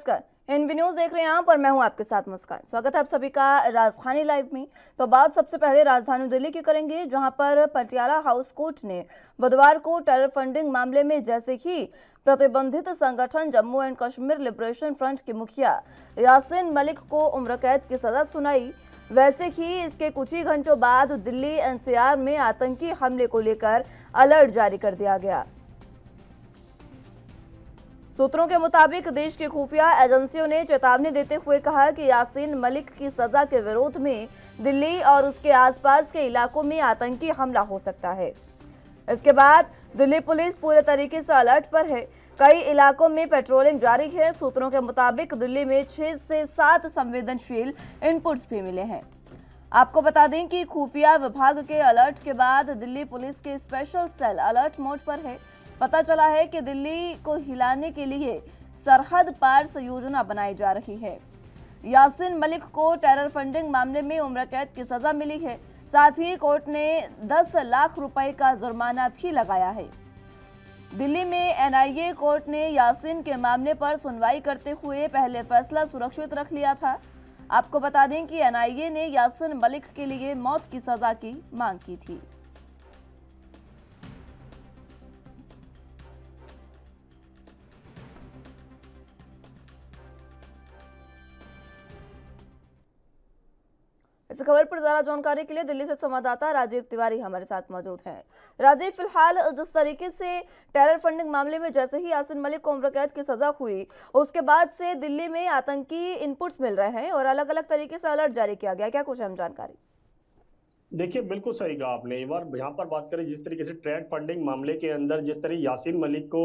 नमस्कार, NB news देख रहे हैं आप और मैं हूं आपके साथ मुस्कान। स्वागत है आप सभी का राजधानी लाइव में। तो बात सबसे पहले राजधानी दिल्ली की करेंगे, जहां पर पटियाला हाउस कोर्ट ने बुधवार को टेरर फंडिंग मामले में जैसे ही प्रतिबंधित संगठन Jammu and Kashmir liberation front के मुखिया यासीन मलिक को उम्र कैद की सजा सुनाई, वैसे ही इसके कुछ ही घंटों बाद दिल्ली एनसीआर में आतंकी हमले को लेकर अलर्ट जारी कर दिया गया। सूत्रों के मुताबिक देश की खुफिया एजेंसियों ने चेतावनी देते हुए कहा कि यासीन मलिक की सजा के विरोध में दिल्ली और उसके आसपास के इलाकों में आतंकी हमला हो सकता है। इसके बाद दिल्ली पुलिस पूरे तरीके से अलर्ट पर है। कई इलाकों में पेट्रोलिंग जारी है। सूत्रों के मुताबिक दिल्ली में 6 से 7 संवेदनशील इनपुट्स भी मिले हैं। आपको बता दें कि खुफिया विभाग के अलर्ट के बाद दिल्ली पुलिस के स्पेशल सेल अलर्ट मोड पर है। पता चला है कि दिल्ली को हिलाने के लिए सरहद पार से योजना बनाई जा रही है। यासीन मलिक को टेरर फंडिंग मामले में उम्र कैद की सजा मिली है। साथ ही कोर्ट ने 10 लाख रुपए का जुर्माना भी लगाया है। दिल्ली में एनआईए कोर्ट ने यासीन के मामले पर सुनवाई करते हुए पहले फैसला सुरक्षित रख लिया था। आपको बता दें कि एनआईए ने यासीन मलिक के लिए मौत की सजा की मांग की थी। इस खबर पर ज्यादा जानकारी के लिए दिल्ली से संवाददाता राजीव तिवारी हमारे साथ मौजूद हैं। राजीव, फिलहाल जिस तरीके से टेरर फंडिंग मामले में जैसे ही यासीन मलिक को उम्र कैद की सजा हुई, उसके बाद से दिल्ली में आतंकी इनपुट्स मिल रहे हैं और अलग अलग तरीके से अलर्ट जारी किया गया, क्या कुछ अहम जानकारी? देखिए, बिल्कुल सही कहा आपने। एक बार यहाँ पर बात करें, जिस तरीके से ट्रेड फंडिंग मामले के अंदर जिस तरह यासीन मलिक को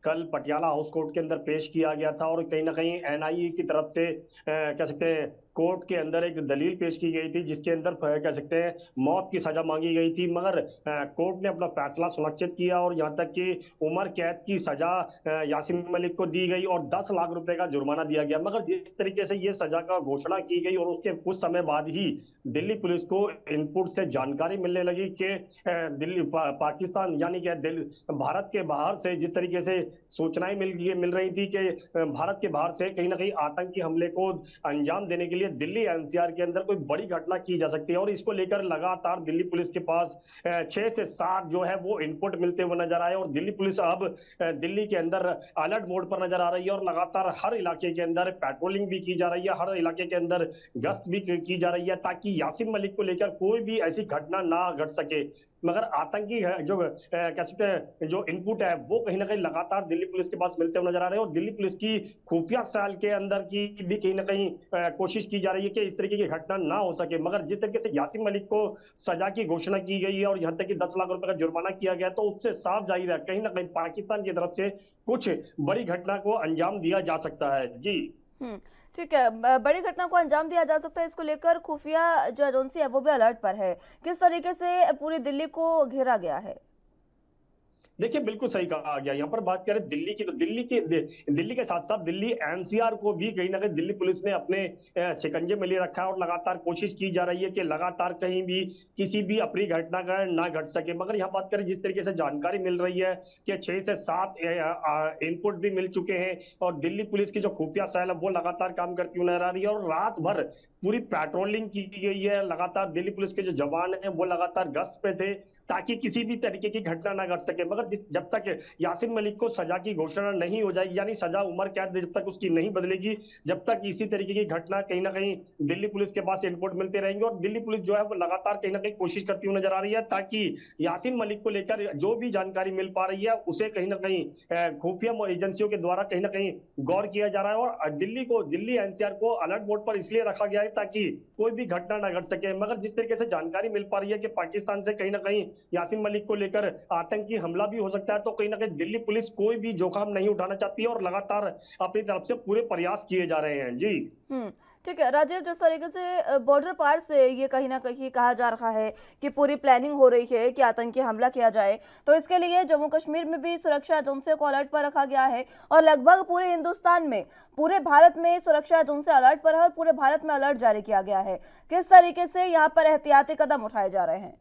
कल पटियाला हाउस कोर्ट के अंदर पेश किया गया था और कहीं ना कहीं एनआईए की तरफ से कह सकते हैं कोर्ट के अंदर एक दलील पेश की गई थी, जिसके अंदर कह सकते हैं मौत की सजा मांगी गई थी, मगर कोर्ट ने अपना फैसला सुनिश्चित किया और यहाँ तक कि उम्र कैद की सजा यासीन मलिक को दी गई और 10 लाख रुपए का जुर्माना दिया गया। मगर जिस तरीके से ये सजा का घोषणा की गई और उसके कुछ समय बाद ही दिल्ली पुलिस को इनपुट से जानकारी मिलने लगी कि दिल्ली पाकिस्तान यानी कि भारत के बाहर से जिस तरीके से सूचनाएं मिल रही थी कि भारत के बाहर से कहीं ना कहीं आतंकी हमले को अंजाम देने के लिए दिल्ली एनसीआर के अंदर कोई बड़ी घटना की जा सकती है और इसको लेकर लगातार दिल्ली पुलिस के पास 6 से 7 जो है वो इनपुट मिलते हुए नजर आए और दिल्ली पुलिस अब दिल्ली के अंदर अलर्ट मोड पर नजर आ रही है और लगातार हर इलाके के अंदर पेट्रोलिंग भी की जा रही है, हर इलाके के अंदर गश्त भी की जा रही है ताकि यासीन मलिक को लेकर कोई भी ऐसी घटना ना घट सके। मगर आतंकी है जो कह सकते हैं जो इनपुट है वो कहीं ना कहीं लगातार दिल्ली पुलिस के पास मिलते हुए नजर आ रहे हैं और दिल्ली पुलिस की खुफिया सेल के अंदर की भी कहीं ना कहीं कोशिश की जा रही है कि इस तरीके की घटना ना हो सके। मगर जिस तरीके से यासीन मलिक को सजा की घोषणा की गई है और यहाँ तक कि 10 लाख रुपए का जुर्माना किया गया, तो उससे साफ जाहिर है कहीं ना कहीं पाकिस्तान की तरफ से कुछ बड़ी घटना को अंजाम दिया जा सकता है। जी ठीक है, बड़ी घटना को अंजाम दिया जा सकता है। इसको लेकर खुफिया जो एजेंसी है वो भी अलर्ट पर है। किस तरीके से पूरी दिल्ली को घेरा गया है? देखिए, बिल्कुल सही कहा गया। यहाँ पर बात करें दिल्ली की, तो दिल्ली के साथ साथ दिल्ली एनसीआर को भी कहीं ना कहीं दिल्ली पुलिस ने अपने शिकंजे में ले रखा है और लगातार कोशिश की जा रही है कि लगातार कहीं भी किसी भी अप्रिय घटना का ना घट सके। मगर यहाँ बात करें जिस तरीके से जानकारी मिल रही है कि 6 से 7 इनपुट भी मिल चुके हैं और दिल्ली पुलिस की जो खुफिया सेल है वो लगातार काम करती हुई नजर आ रही है और रात भर पूरी पेट्रोलिंग की गई है। लगातार दिल्ली पुलिस के जो जवान है वो लगातार गश्त पे थे ताकि किसी भी तरीके की घटना ना घट सके। मगर जब तक यासीन मलिक को सजा की घोषणा नहीं हो जाएगी, यानी सजा उम्र कैद जब तक उसकी नहीं बदलेगी, जब तक इसी तरीके की घटना कहीं ना कहीं दिल्ली पुलिस के पास इनपुट मिलते रहेंगे और दिल्ली पुलिस जो है वो लगातार कहीं ना कहीं कोशिश करती हुई नजर आ रही है ताकि यासीन मलिक को लेकर जो भी जानकारी मिल पा रही है उसे कहीं ना कहीं खुफिया एजेंसियों के द्वारा कहीं ना कहीं गौर किया जा रहा है और दिल्ली एनसीआर को अलर्ट मोड पर इसलिए रखा गया है ताकि कोई भी घटना ना घट सके। मगर जिस तरीके से जानकारी मिल पा रही है कि पाकिस्तान से कहीं ना कहीं यासीन मलिक को लेकर आतंकी हमला भी हो सकता है, तो कहीं ना कहीं दिल्ली पुलिस कोई भी जोखिम नहीं उठाना चाहती है और लगातार अपनी तरफ से पूरे प्रयास किए जा रहे हैं। जी ठीक है राजीव, जिस तरीके से बॉर्डर पार से ये कहीं ना कहीं कहा जा रहा है कि पूरी प्लानिंग हो रही है कि आतंकी हमला किया जाए, तो इसके लिए जम्मू कश्मीर में भी सुरक्षा एजेंसियों को अलर्ट पर रखा गया है और लगभग पूरे हिंदुस्तान में, पूरे भारत में सुरक्षा एजेंसी अलर्ट पर है और पूरे भारत में अलर्ट जारी किया गया है। किस तरीके से यहाँ पर एहतियाती कदम उठाए जा रहे हैं?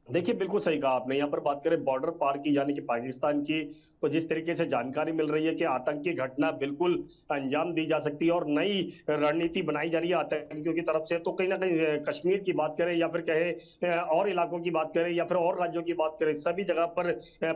देखिए, बिल्कुल सही कहा आपने। यहाँ पर बात करें बॉर्डर पार की यानी कि पाकिस्तान की, तो जिस तरीके से जानकारी मिल रही है कि आतंकी घटना बिल्कुल अंजाम दी जा सकती है और नई रणनीति बनाई जा रही है आतंकियों की तरफ से, तो कहीं न कहीं कश्मीर की बात करें या फिर कहें और इलाकों की बात करें या फिर और राज्यों की बात करें, सभी जगह पर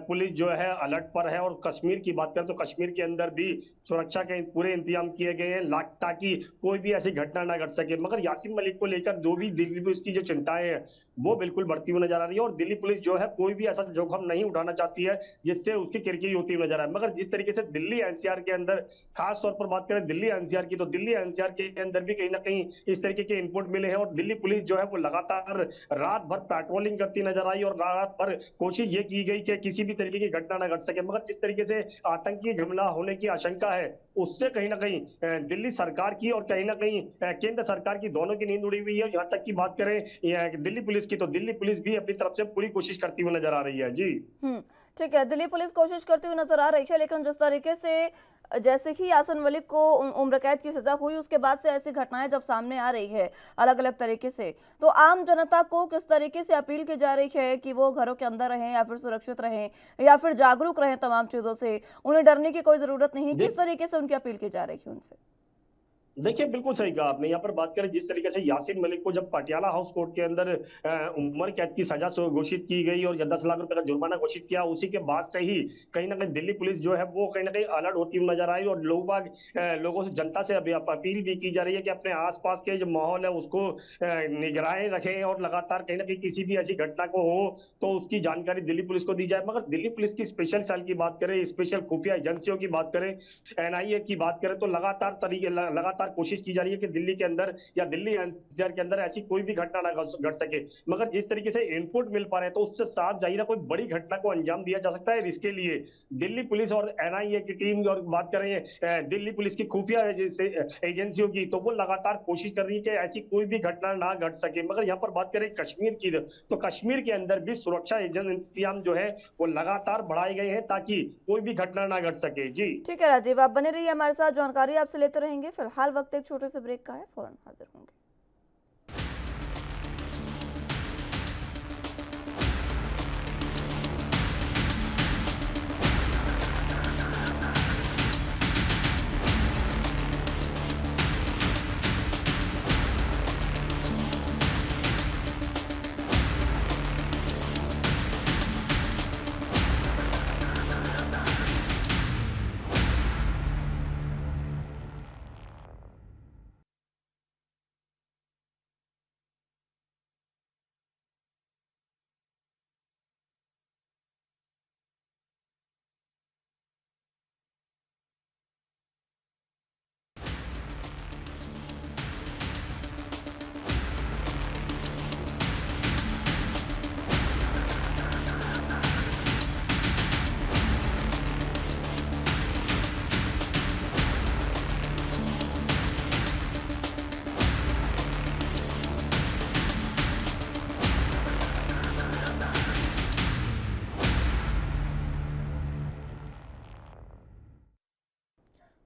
पुलिस जो है अलर्ट पर है। और कश्मीर की बात करें तो कश्मीर के अंदर भी सुरक्षा के पूरे इंतजाम किए गए हैं ताकि कोई भी ऐसी घटना ना घट सके। मगर यासीन मलिक को लेकर जो भी दिल्ली पुलिस की जो चिंताएं हैं, वो बिल्कुल बढ़ती हुई नजर आ रही है और दिल्ली पुलिस जो है कोई भी ऐसा जोखिम नहीं उठाना चाहती है जिससे उसकी किरकिरी होती हुई नजर आए। मगर जिस तरीके से दिल्ली एनसीआर के अंदर, खास तौर पर बात करें दिल्ली एनसीआर की, तो दिल्ली एनसीआर के अंदर भी कहीं ना कहीं इस तरीके के इनपुट मिले हैं और दिल्ली पुलिस जो है वो लगातार रात भर पेट्रोलिंग करती नजर आई और रात भर कोशिश ये की गई कि किसी भी तरीके की घटना ना घट सके। मगर जिस तरीके से आतंकी हमला होने की आशंका है, उससे कहीं ना कहीं दिल्ली सरकार की और कहीं ना कहीं केंद्र सरकार की दोनों की नींद उड़ी हुई है। यहाँ तक की बात करें दिल्ली पुलिस की, तो दिल्ली पुलिस भी अपनी तरफ से पूरी कोशिश करती हुई नजर आ रही है। जी। हम्म, ठीक है। दिल्ली पुलिस कोशिश करती हुई नजर आ रही है, लेकिन जिस तरीके से जैसे ही यासीन मलिक को उम्र कैद की सजा हुई, उसके बाद से ऐसी घटनाएं जब सामने आ रही है अलग अलग तरीके से, तो आम जनता को किस तरीके से अपील की जा रही है कि वो घरों के अंदर रहें या फिर सुरक्षित रहें या फिर जागरूक रहें तमाम चीजों से, उन्हें डरने की कोई जरूरत नहीं, किस देख तरीके से उनकी अपील की जा रही है उनसे? देखिए, बिल्कुल सही कहा आपने। यहाँ पर बात करें जिस तरीके से यासीन मलिक को जब पटियाला हाउस कोर्ट के अंदर उम्र कैद की सजा घोषित की गई और 10 लाख रुपए का जुर्माना घोषित किया, उसी के बाद से ही कहीं ना कहीं दिल्ली पुलिस जो है वो कहीं ना कहीं अलर्ट होती हुई नजर आई और लोगों से, जनता से अभी अपील भी की जा रही है कि अपने आसपास के जो माहौल है उसको निगरानी रखें और लगातार कहीं ना कहीं किसी भी ऐसी घटना को हो तो उसकी जानकारी दिल्ली पुलिस को दी जाए। मगर दिल्ली पुलिस की स्पेशल सेल की बात करें, स्पेशल खुफिया एजेंसियों की बात करें, एनआईए की बात करें, तो लगातार कोशिश की जा रही है कि दिल्ली के अंदर या दिल्ली एनसीआर के अंदर ऐसी कोई भी घटना ना घट सके। मगर जिस तरीके से इनपुट मिल पा रहे हैं तो उससे साफ जाहिर है कोई बड़ी घटना को अंजाम दिया जा सकता है। इसके लिए दिल्ली पुलिस और एनआईए की टीम, और बात करें दिल्ली पुलिस की खुफिया एजेंसियों की, तो वो लगातार कोशिश कर रही है कि ऐसी कोई भी घटना ना घट सके। मगर यहाँ पर बात करें कश्मीर की, तो कश्मीर के अंदर भी सुरक्षा इंतजाम जो है वो लगातार बढ़ाए गए हैं ताकि कोई भी घटना ना घट सके। जी। ठीक है राजीव, आप बने रहिए हमारे साथ, जानकारी आपसे लेते रहेंगे। फिलहाल वक्त एक छोटे से ब्रेक का है, फौरन हाजिर होंगे।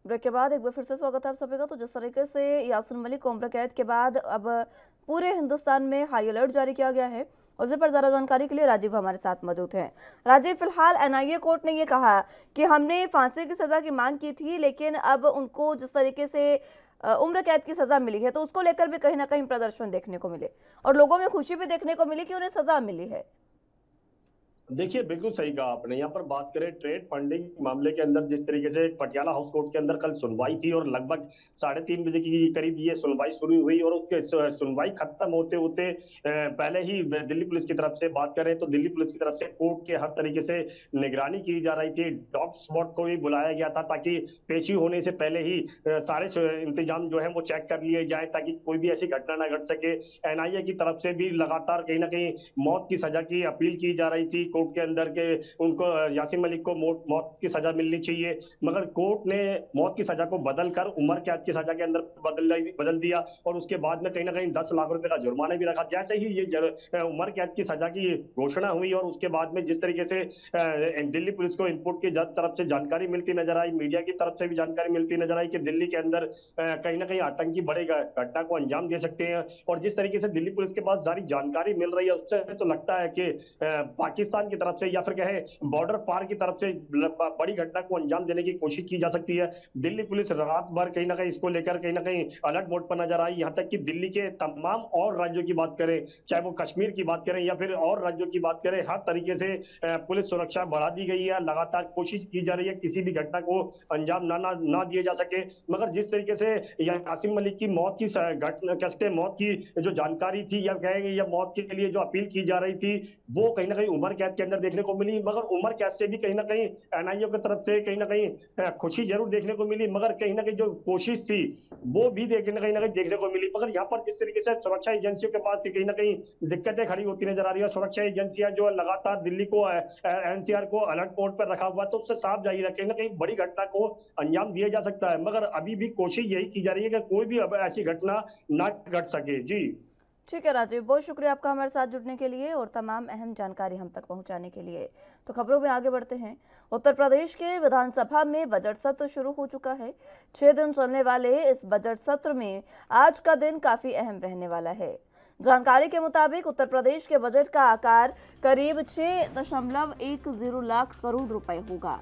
ब्रेक के बाद एक बार फिर से स्वागत है आप सभी का। तो जिस तरीके से यासीन मलिक को उम्र कैद के बाद अब पूरे हिंदुस्तान में हाई अलर्ट जारी किया गया है, उसी पर ज़्यादा जानकारी के लिए राजीव हमारे साथ मौजूद हैं। राजीव, फिलहाल एनआईए कोर्ट ने ये कहा कि हमने फांसी की सज़ा की मांग की थी, लेकिन अब उनको जिस तरीके से उम्र कैद की सज़ा मिली है, तो उसको लेकर भी कहीं ना कहीं प्रदर्शन देखने को मिले और लोगों में खुशी भी देखने को मिली कि उन्हें सज़ा मिली है। देखिए, बिल्कुल सही कहा आपने। यहाँ पर बात करें ट्रेड फंडिंग मामले के अंदर, जिस तरीके से पटियाला हाउस कोर्ट के अंदर कल सुनवाई थी और लगभग 3:30 बजे के करीब ये सुनवाई शुरू हुई और उसके सुनवाई खत्म होते होते पहले ही दिल्ली पुलिस की तरफ से बात करें तो दिल्ली पुलिस की तरफ से कोर्ट के हर तरीके से निगरानी की जा रही थी। डॉग स्पॉट को भी बुलाया गया था ताकि पेशी होने से पहले ही सारे इंतजाम जो है वो चेक कर लिए जाए ताकि कोई भी ऐसी घटना ना घट सके। एनआईए की तरफ से भी लगातार कहीं ना कहीं मौत की सजा की अपील की जा रही थी। कोर्ट के अंदर के उनको यासीन मलिक को मौत की सजा मिलनी चाहिए, मगर कोर्ट ने मौत की सजा को बदलकर उम्र कैद की सजा के अंदर बदल दिया और उसके बाद में कहीं ना कहीं 10 लाख रुपए का जुर्माना भी रखा। जैसे ही ये उम्र कैद की सजा की घोषणा हुई और उसके बाद में जिस तरीके से दिल्ली पुलिस को इनपुट की तरफ से जानकारी मिलती नजर आई, मीडिया की तरफ से भी जानकारी मिलती नजर आई कि दिल्ली के अंदर कहीं ना कहीं आतंकी बड़े घटना को अंजाम दे सकते हैं, और जिस तरीके से दिल्ली पुलिस के पास सारी जानकारी मिल रही है उससे तो लगता है कि पाकिस्तान की तरफ से या फिर कहे बॉर्डर पार की तरफ से बड़ी घटना को अंजाम देने की कोशिश की जा सकती है। दिल्ली पुलिस रात भर कहीं ना कहीं इसको लेकर कहीं ना कहीं अलर्ट मोड पर नजर आई, यहाँ तक कि दिल्ली के तमाम और राज्यों की बात करें, चाहे वो कश्मीर की बात करें या फिर और राज्यों की बात करें, हर तरीके से पुलिस सुरक्षा बढ़ा दी गई है। लगातार कोशिश की जा रही है किसी भी घटना को अंजाम ना दिए जा सके, मगर जिस तरीके से यासीन मलिक की मौत की घटना कैसे मौत की जो जानकारी थी या कहेंगे या मौत के लिए जो अपील की जा रही थी वो कहीं ना कहीं उम्र कैद के अंदर देखने को मिली, मगर उम्र कैद से भी कहीं ना कहीं एनआईए की तरफ से कहीं ना कहीं खुशी जरूर देखने को मिली, मगर कहीं ना कहीं जो कोशिश थी वो भी कहीं ना कहीं देखने को मिली। मगर यहाँ पर जिस तरीके से सुरक्षा एजेंसियों के पास कहीं ना कहीं दिक्कतें खड़ी होती नजर आ रही है, सुरक्षा एजेंसियां जो लगातार दिल्ली को एनसीआर को अलर्ट मोड पर रखा हुआ, तो उससे साफ जाहिर है कहीं ना कहीं बड़ी घटना को अंजाम दिया जा सकता है, मगर अभी भी कोशिश यही की जा रही है कि कोई भी अब ऐसी घटना ना घट सके। जी ठीक है राजीव, बहुत शुक्रिया आपका हमारे साथ जुड़ने के लिए और तमाम अहम जानकारी हम तक पहुंचाने के लिए। तो खबरों में आगे बढ़ते हैं। उत्तर प्रदेश के विधानसभा में बजट सत्र शुरू हो चुका है। 6 दिन चलने वाले इस बजट सत्र में आज का दिन काफी अहम रहने वाला है। जानकारी के मुताबिक उत्तर प्रदेश के बजट का आकार करीब 6.10 लाख करोड़ रुपए होगा।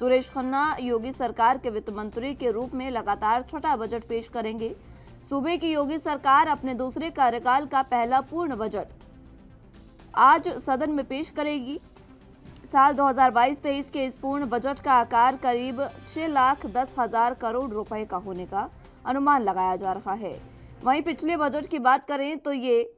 सुरेश खन्ना योगी सरकार के वित्त मंत्री के रूप में लगातार छठा बजट पेश करेंगे। सूबे की योगी सरकार अपने दूसरे कार्यकाल का पहला पूर्ण बजट आज सदन में पेश करेगी। साल 2022-23 के इस पूर्ण बजट का आकार करीब 6,10,000 करोड़ रुपए का होने का अनुमान लगाया जा रहा है। वहीं पिछले बजट की बात करें तो ये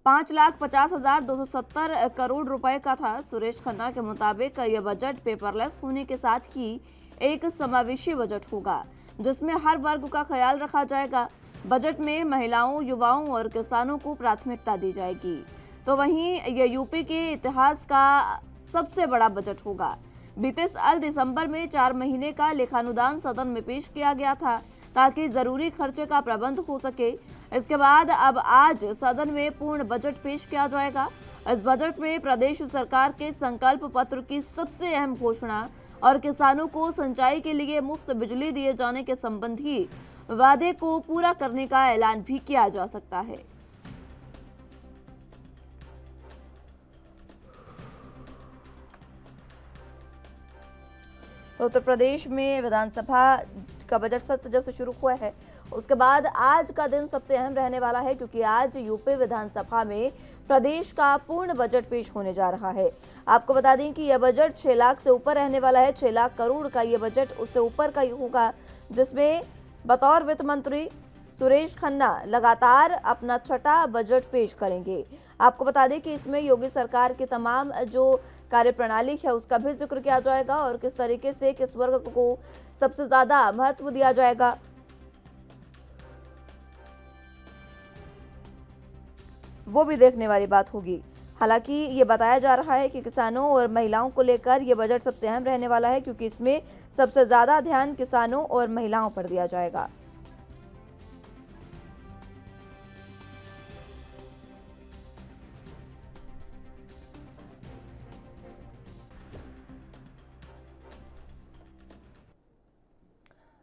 5,50,270 करोड़ रुपए का था। सुरेश खन्ना के मुताबिक यह बजट पेपरलेस होने के साथ ही एक समावेशी बजट होगा जिसमें हर वर्ग का ख्याल रखा जाएगा। बजट में महिलाओं, युवाओं और किसानों को प्राथमिकता दी जाएगी। तो वहीं यह यूपी के इतिहास का सबसे बड़ा बजट होगा। बीते साल दिसंबर में 4 महीने का लेखानुदान सदन में पेश किया गया था ताकि जरूरी खर्चे का प्रबंध हो सके। इसके बाद अब आज सदन में पूर्ण बजट पेश किया जाएगा। इस बजट में प्रदेश सरकार के संकल्प पत्र की सबसे अहम घोषणा और किसानों को सिंचाई के लिए मुफ्त बिजली दिए जाने के संबंधी वादे को पूरा करने का ऐलान भी किया जा सकता है। तो उत्तर प्रदेश में विधानसभा का बजट सत्र जब से शुरू हुआ है उसके बाद आज का दिन सबसे अहम रहने वाला है, क्योंकि आज यूपी विधानसभा में प्रदेश का पूर्ण बजट पेश होने जा रहा है। आपको बता दें कि यह बजट 6 लाख से ऊपर रहने वाला है। 6 लाख करोड़ का यह बजट उससे ऊपर का ही होगा, जिसमें बतौर वित्त मंत्री सुरेश खन्ना लगातार अपना छठा बजट पेश करेंगे। आपको बता दें कि इसमें योगी सरकार की तमाम जो कार्यप्रणाली है उसका भी जिक्र किया जाएगा और किस तरीके से किस वर्ग को सबसे ज्यादा महत्व दिया जाएगा, वो भी देखने वाली बात होगी। हालांकि ये बताया जा रहा है कि किसानों और महिलाओं को लेकर यह बजट सबसे अहम रहने वाला है, क्योंकि इसमें सबसे ज्यादा ध्यान किसानों और महिलाओं पर दिया जाएगा।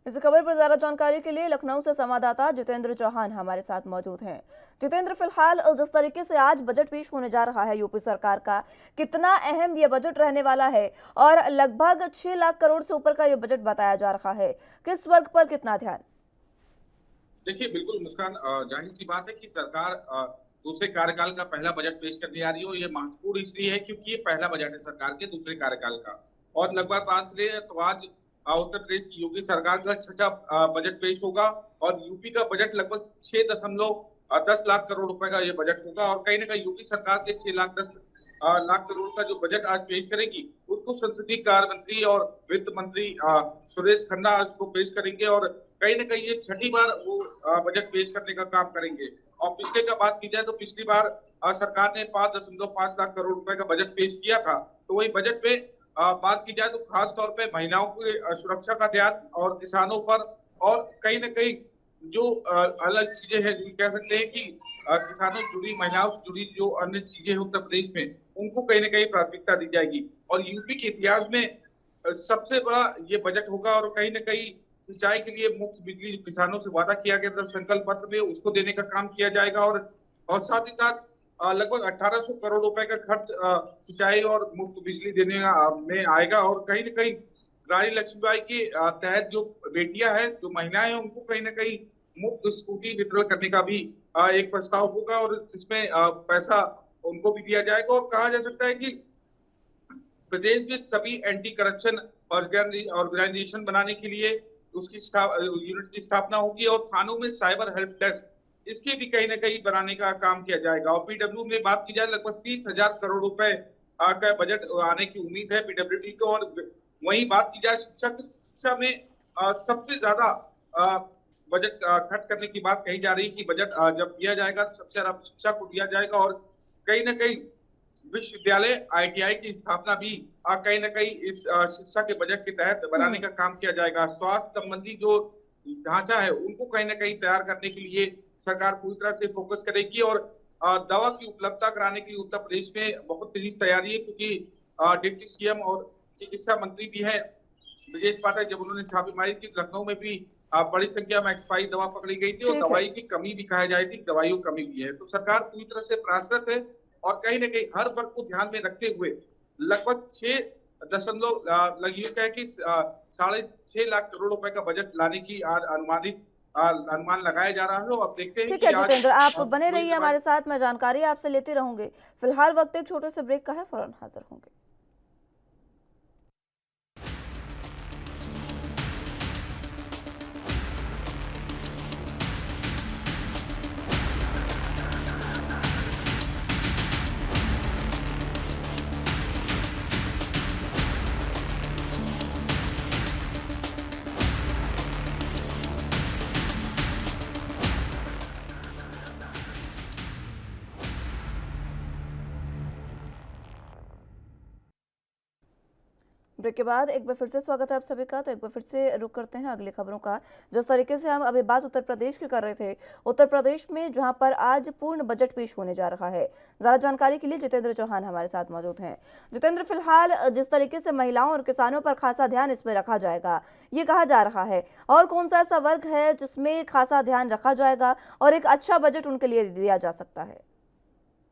इस खबर पर ज्यादा जानकारी के लिए लखनऊ से संवाददाता जितेंद्र चौहान हमारे साथ मौजूद हैं। जितेंद्र, फिलहाल जिस तरीके से आज बजट पेश होने जा रहा है यूपी सरकार का, कितना अहम ये बजट रहने वाला है और लगभग 6 लाख करोड़ से ऊपर का ये बजट बताया जा रहा है, किस वर्ग पर कितना ध्यान? देखिए, बिल्कुल मुस्कान, जाहिर सी बात है कि सरकार दूसरे कार्यकाल का पहला बजट पेश करने आ रही है। ये महत्वपूर्ण इसलिए है क्योंकि ये पहला बजट है सरकार के दूसरे कार्यकाल का। और लगभग बात करें तो आज उत्तर प्रदेश की योगी सरकार का छठा बजट पेश होगा और यूपी का बजट लगभग 6.10 लाख करोड़ रुपए का ये बजट होगा। और कहीं ना कहीं योगी सरकार के 6.10 लाख करोड़ का जो बजट आज पेश करेगी उसको संसदीय कार्य मंत्री और वित्त मंत्री सुरेश खन्ना उसको पेश करेंगे और कहीं ना कहीं ये छठी बार वो बजट पेश करने का काम करेंगे। और पिछले का बात की जाए तो पिछली बार सरकार ने 5.5 लाख करोड़ रुपए का बजट पेश किया था। तो वही बजट में बात की जाए तो खास तौर पे महिलाओं की सुरक्षा का ध्यान और किसानों पर, और कहीं न कहीं जो अलग चीजें हैं, कह सकते हैं कि किसानों से जुड़ी, महिलाओं से जुड़ी जो अन्य चीजें हैं उत्तर प्रदेश में, उनको कहीं न कहीं प्राथमिकता दी जाएगी। और यूपी के इतिहास में सबसे बड़ा ये बजट होगा, और कहीं न कहीं सिंचाई के लिए मुफ्त बिजली किसानों से वादा किया गया था संकल्प पत्र में, उसको देने का काम किया जाएगा। और साथ ही साथ लगभग 1800 करोड़ रुपए का खर्च सिंचाई और मुफ्त बिजली देने में आएगा। और कहीं न कहीं रानी लक्ष्मीबाई के तहत जो बेटियां हैं, जो महिलाएं हैं, उनको कहीं न कहीं मुफ्त स्कूटी वितरण करने का भी एक प्रस्ताव होगा, और इसमें पैसा उनको भी दिया जाएगा। और कहा जा सकता है कि प्रदेश में सभी एंटी करप्शन ऑर्गेनाइजेशन बनाने के लिए उसकी यूनिट की स्थापना होगी, और थानों में साइबर हेल्प डेस्क, इसके भी कहीं न कहीं बनाने का काम किया जाएगा। और पीडब्ल्यू में बात की जाए, लगभग 30,000 करोड़ रुपए का बजट आने की उम्मीद है पीडब्ल्यूडी को। और वहीं बात की जाए शिक्षा में सबसे ज्यादा बजट खर्च करने की बात कही जा रही है कि बजट जब दिया जाएगा तो सबसे ज्यादा शिक्षा को दिया जाएगा। और कहीं न कहीं विश्वविद्यालय ITI की स्थापना भी कहीं न कहीं इस शिक्षा के बजट के तहत बनाने का काम किया जाएगा। स्वास्थ्य संबंधी जो ढांचा है, उनको कहीं न कहीं तैयार करने के लिए सरकार पूरी तरह से फोकस करेगी। और दवा की उपलब्धता कराने के लिए उत्तर प्रदेश में बहुत तेजी से तैयारी है, क्योंकि डिप्टी CM और चिकित्सा मंत्री भी है ब्रजेश पाठक, जब उन्होंने छापेमारी की लखनऊ में भी बड़ी संख्या में एक्सपायरी दवा पकड़ी गई थी, और दवाई की कमी भी कहा जाए थी, दवाइयों की कमी भी है। तो सरकार पूरी तरह से प्रयासरत है, और कहीं न कहीं हर वर्ग को ध्यान में रखते हुए लगभग 6.6 लाख करोड़ रुपए का बजट लाने की अनुमान लगाया जा रहा है। और अब देखते हैं ठीक कि है आज जितेंद्र, आप बने रहिए हमारे साथ, मैं जानकारी आपसे लेते रहूंगी। फिलहाल वक्त एक छोटे से ब्रेक का है, फौरन हाजिर होंगे। ब्रेक के बाद एक बार फिर से स्वागत है आप सभी का। तो एक बार फिर से रुक करते हैं अगली खबरों का। जिस तरीके से हम अभी बात उत्तर प्रदेश की कर रहे थे, उत्तर प्रदेश में जहां पर आज पूर्ण बजट पेश होने जा रहा है, ज्यादा जानकारी के लिए जितेंद्र चौहान हमारे साथ मौजूद हैं। जितेंद्र, फिलहाल जिस तरीके से महिलाओं और किसानों पर खासा ध्यान इसमें रखा जाएगा, ये कहा जा रहा है, और कौन सा ऐसा वर्ग है जिसमें खासा ध्यान रखा जाएगा और एक अच्छा बजट उनके लिए दिया जा सकता है?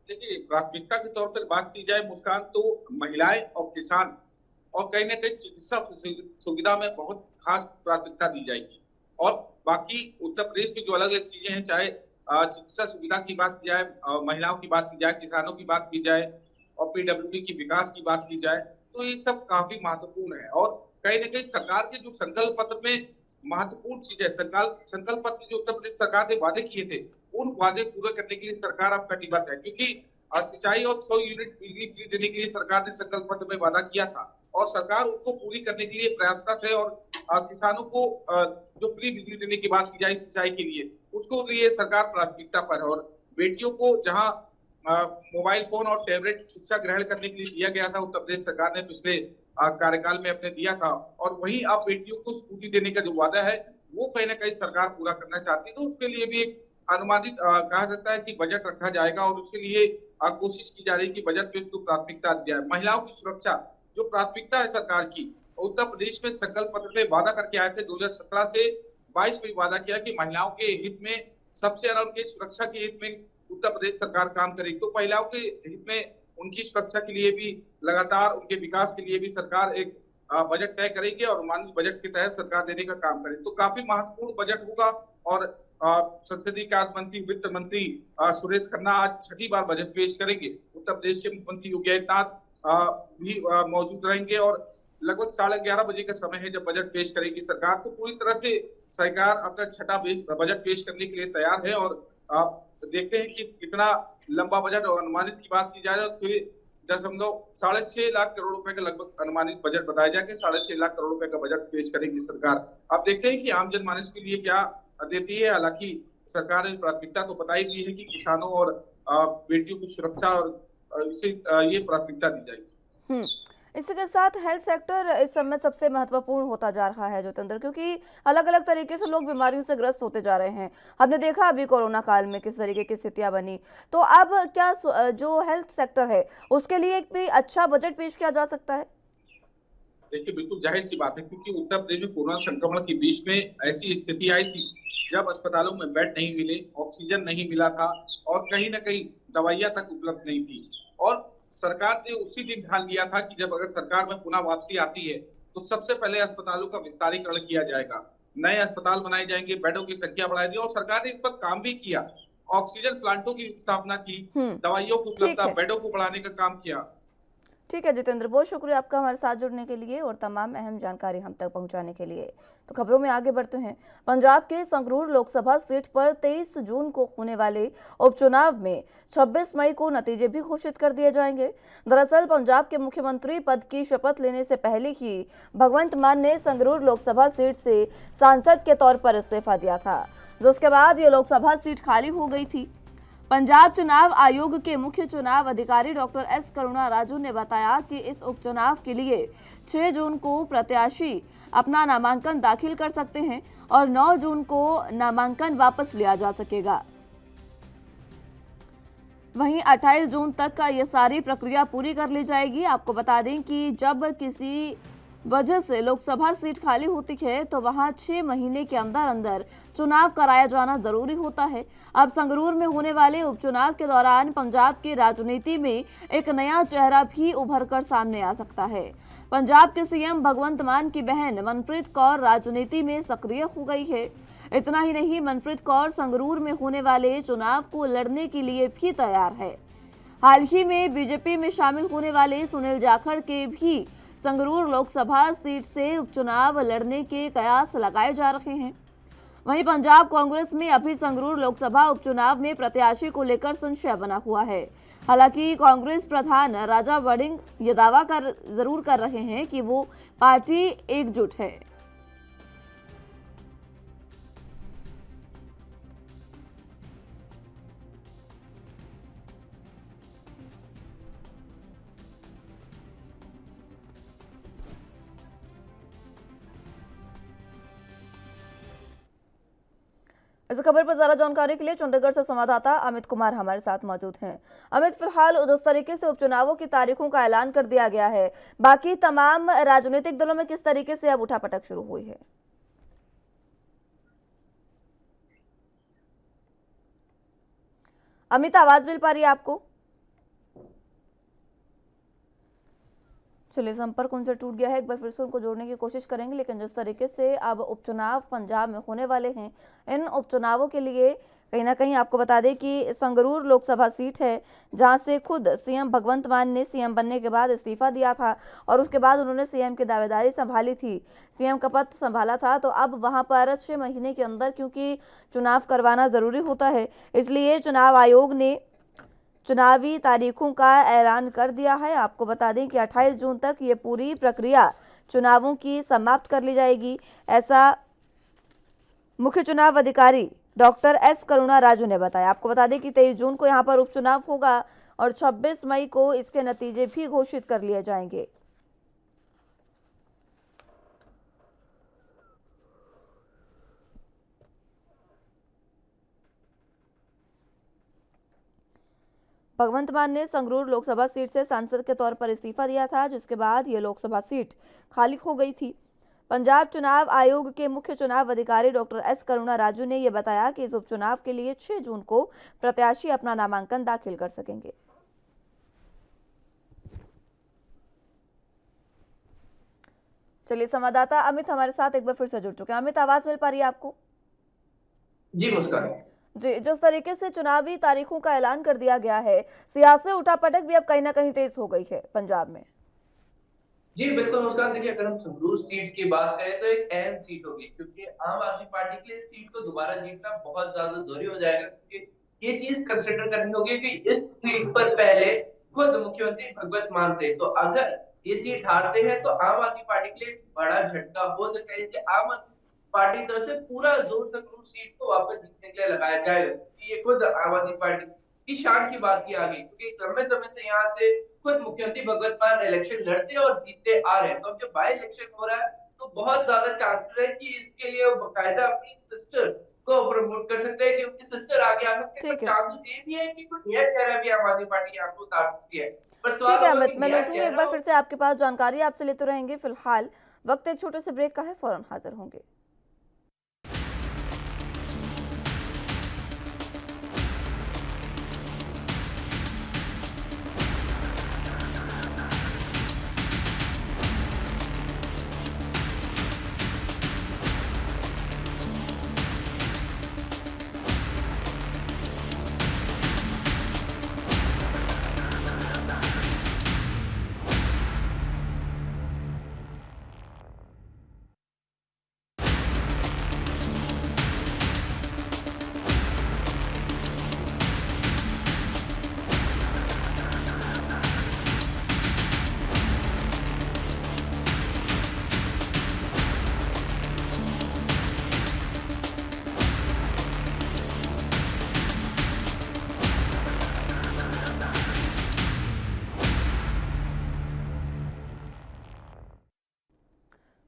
देखिए, प्राथमिकता के तौर पर बात की जाए मुस्कान, तो महिलाएं और किसान और कहीं न कहीं चिकित्सा सुविधा में बहुत खास प्राथमिकता दी जाएगी। और बाकी उत्तर प्रदेश में जो अलग अलग चीजें हैं, चाहे चिकित्सा सुविधा की बात की जाए, महिलाओं की बात की जाए, किसानों की बात की जाए, और PWD की विकास की बात की जाए, तो ये सब काफी महत्वपूर्ण है। और कहीं न कहीं सरकार के जो संकल्प पत्र में महत्वपूर्ण चीज है, संकल्प पत्र जो उत्तर प्रदेश सरकार ने वादे किए थे, उन वादे पूरे करने के लिए सरकार अब कटिबद्ध है। क्योंकि सिंचाई और 100 यूनिट बिजली फ्री देने के लिए सरकार ने संकल्प पत्र में वादा किया था, और सरकार उसको पूरी करने के लिए प्रयासरत है। और किसानों को जो फ्री बिजली देने की बात की जाए सिंचाई के लिए, उसको लिए सरकार प्राथमिकता पर है। और बेटियों को जहां मोबाइल फोन और टैबलेट शिक्षा ग्रहण करने के लिए दिया गया था, उत्तर प्रदेश सरकार ने पिछले कार्यकाल में अपने दिया था, और वहीं अब बेटियों को स्कूटी देने का जो वादा है, वो कहीं ना कहीं सरकार पूरा करना चाहती है। तो उसके लिए भी एक अनुमानित कहा जाता है कि बजट रखा जाएगा, और उसके लिए कोशिश की जा रही है कि बजट में उसको प्राथमिकता दी जाए। महिलाओं की सुरक्षा जो प्राथमिकता है सरकार की, उत्तर प्रदेश में संकल्प पत्र में वादा करके आए थे। 2017 से 22 में वादा किया कि महिलाओं के हित में, सबसे ज्यादा उनकी सुरक्षा के हित में उत्तर प्रदेश सरकार काम करेगी। तो महिलाओं के हित में, उनकी सुरक्षा के लिए भी लगातार, उनके विकास के लिए भी सरकार एक बजट तय करेगी, और अनुमानित बजट के तहत सरकार देने का काम करेगी। तो काफी महत्वपूर्ण बजट होगा। और संसदीय कार्य मंत्री, वित्त मंत्री सुरेश खन्ना आज छठी बार बजट पेश करेंगे। उत्तर प्रदेश के मुख्यमंत्री योगी आदित्यनाथ भी मौजूद रहेंगे, और लगभग 11:30 बजे का समय है जब बजट पेश करेगी सरकार। तो पूरी तरह से सरकार अपना छठा बजट पेश करने के लिए तैयार है। और आप देखते हैं कि कितना लंबा बजट, और अनुमानित की बात की जाए तो 6.5 लाख करोड़ रुपए का लगभग अनुमानित बजट बताया जाए कि 6.5 लाख करोड़ रुपए का बजट पेश करेगी सरकार। अब देखते हैं कि आम जनमानस के लिए क्या देती है। हालांकि सरकार ने प्राथमिकता तो बताई दी है कि किसानों और बेटियों की सुरक्षा और इसे ये प्राथमिकता दी जाएगी। हम्म। इसी के साथ हेल्थ सेक्टर इस समय सबसे महत्वपूर्ण होता जा रहा है जोतेंद्र, क्योंकि अलग अलग तरीके से लोग बीमारियों से ग्रस्त होते जा रहे हैं। हमने देखा अभी कोरोना काल में किस तरीके की स्थितियां बनी। तो अब क्या जो हेल्थ सेक्टर है उसके लिए एक भी अच्छा बजट पेश किया जा सकता है? देखिए, बिल्कुल जाहिर सी बात है, क्योंकि उत्तर प्रदेश में कोरोना संक्रमण के बीच में ऐसी स्थिति आई थी जब अस्पतालों में बेड नहीं मिले, ऑक्सीजन नहीं मिला था और कहीं न कहीं दवाइयाँ तक उपलब्ध नहीं थी। और सरकार ने उसी दिन ठान लिया था कि जब अगर सरकार में पुनः वापसी आती है, तो सबसे पहले अस्पतालों का विस्तारीकरण किया जाएगा। नए अस्पताल बनाए जाएंगे, बेडों की संख्या बढ़ाई जाएगी और सरकार ने इस पर काम भी किया। ऑक्सीजन प्लांटों की स्थापना की, दवाइयों की ठीक उपलब्धता, है। बेडों को बढ़ाने का काम किया। ठीक है जितेंद्र, बहुत शुक्रिया आपका हमारे साथ जुड़ने के लिए और तमाम अहम जानकारी हम तक पहुंचाने के लिए। तो खबरों में आगे बढ़ते हैं। पंजाब के संगरूर लोकसभा सीट पर 23 जून को होने वाले उपचुनाव में 26 मई को नतीजे भी घोषित कर दिए जाएंगे। दरअसल पंजाब के मुख्यमंत्री पद की शपथ लेने से पहले ही भगवंत मान ने संगरूर लोकसभा सीट से सांसद के तौर पर इस्तीफा दिया था, जिसके बाद ये लोकसभा सीट खाली हो गई थी। पंजाब चुनाव आयोग के मुख्य चुनाव अधिकारी डॉक्टर एस करुणा राजू ने बताया कि इस उपचुनाव के लिए 6 जून को प्रत्याशी अपना नामांकन दाखिल कर सकते हैं और 9 जून को नामांकन वापस लिया जा सकेगा। वहीं 28 जून तक का ये सारी प्रक्रिया पूरी कर ली जाएगी। आपको बता दें कि जब किसी वजह से लोकसभा सीट खाली होती है तो वहां 6 महीने के अंदर अंदर चुनाव कराया जाना जरूरी होता है। अब संगरूर में होने वाले उपचुनाव के दौरान पंजाब की राजनीति में एक नया चेहरा भी उभर कर सामने आ सकता है। पंजाब के सीएम भगवंत मान की बहन मनप्रीत कौर राजनीति में सक्रिय हो गई है। इतना ही नहीं, मनप्रीत कौर संगरूर में होने वाले चुनाव को लड़ने के लिए भी तैयार है। हाल ही में बीजेपी में शामिल होने वाले सुनील जाखड़ के भी संगरूर लोकसभा सीट से उपचुनाव लड़ने के कयास लगाए जा रहे हैं। वहीं पंजाब कांग्रेस में अभी संगरूर लोकसभा उपचुनाव में प्रत्याशी को लेकर संशय बना हुआ है। हालांकि कांग्रेस प्रधान राजा वड़िंग ये दावा जरूर कर रहे हैं कि वो पार्टी एकजुट है। इस खबर पर ज्यादा जानकारी के लिए चंडीगढ़ से संवाददाता अमित कुमार हमारे साथ मौजूद हैं। अमित, फिलहाल जिस तरीके से उपचुनावों की तारीखों का ऐलान कर दिया गया है, बाकी तमाम राजनीतिक दलों में किस तरीके से अब उठापटक शुरू हुई है? अमित, आवाज मिल पा रही है आपको? चलिए, संपर्क उनसे टूट गया है। एक बार फिर से उनको जोड़ने की कोशिश करेंगे। लेकिन जिस तरीके से अब उपचुनाव पंजाब में होने वाले हैं, इन उपचुनावों के लिए कहीं ना कहीं आपको बता दें कि संगरूर लोकसभा सीट है जहां से खुद सीएम भगवंत मान ने सीएम बनने के बाद इस्तीफा दिया था और उसके बाद उन्होंने सीएम की दावेदारी संभाली थी, सीएम का पद संभाला था। तो अब वहां पर 6 महीने के अंदर क्योंकि चुनाव करवाना जरूरी होता है, इसलिए चुनाव आयोग ने चुनावी तारीखों का ऐलान कर दिया है। आपको बता दें कि 28 जून तक ये पूरी प्रक्रिया चुनावों की समाप्त कर ली जाएगी, ऐसा मुख्य चुनाव अधिकारी डॉक्टर एस करुणा राजू ने बताया। आपको बता दें कि 23 जून को यहाँ पर उपचुनाव होगा और 26 मई को इसके नतीजे भी घोषित कर लिए जाएंगे। भगवंत मान ने संगरूर लोकसभा सीट से सांसद के तौर पर इस्तीफा दिया था, जिसके बाद ये लोकसभा सीट खाली हो गई थी। पंजाब चुनाव आयोग के मुख्य चुनाव अधिकारी डॉक्टर एस करुणा राजू ने यह बताया कि इस उपचुनाव के लिए 6 जून को प्रत्याशी अपना नामांकन दाखिल कर सकेंगे। चलिए, संवाददाता अमित हमारे साथ एक बार फिर से जुड़ चुके हैं। अमित, आवाज मिल पा रही है आपको? जी नमस्कार जी, जिस तरीके से चुनावी तारीखों का ऐलान कर दिया गया है, सियासी उठापटक भी अब कहीं ना कहीं तेज हो गई है पंजाब में। जी बिल्कुल नमस्कार। देखिए, अगर हम संगरूर सीट की बात करें तो एक अहम सीट होगी, क्योंकि आम आदमी पार्टी के लिए इस सीट को दोबारा जीतना बहुत ज्यादा जरूरी हो जाएगा। क्योंकि ये चीज कंसिडर करनी होगी कि इस सीट पर पहले खुद मुख्यमंत्री भगवंत मान थे, तो अगर ये सीट हारते हैं तो आम आदमी पार्टी के लिए बड़ा झटका हो सकता है। इसलिए आम आदमी पार्टी की तरफ से पूरा जोर संगरूर सीट को वापस जीतने के लिए लगाया जाएगा। ये खुद आम आदमी पार्टी की शान की बात की आ गई, क्योंकि लंबे समय से यहाँ से खुद मुख्यमंत्री भगवंत मान इलेक्शन लड़ते और जीतते आ रहे हैं। तो अब जब बाई इलेक्शन हो रहा है तो बहुत ज्यादा चांसेस है कि इसके लिए वो बकायदा अपनी सिस्टर को प्रमोट कर सकते हैं कि उनकी सिस्टर आगे आ सकती है। पर ठीक है। चांसेस ये भी है कि कोई नया चेहरा भी आम आदमी पार्टी यहाँ पे उतार सकती है। पर ठीक सवाल है होगा अमित, कि मैं नया लौटूंगी एक चेहरा बार फिर से आपके पास, जानकारी आपसे लेते रहेंगे। फिलहाल वक्त एक छोटे से ब्रेक का है, फौरन हाजिर होंगे।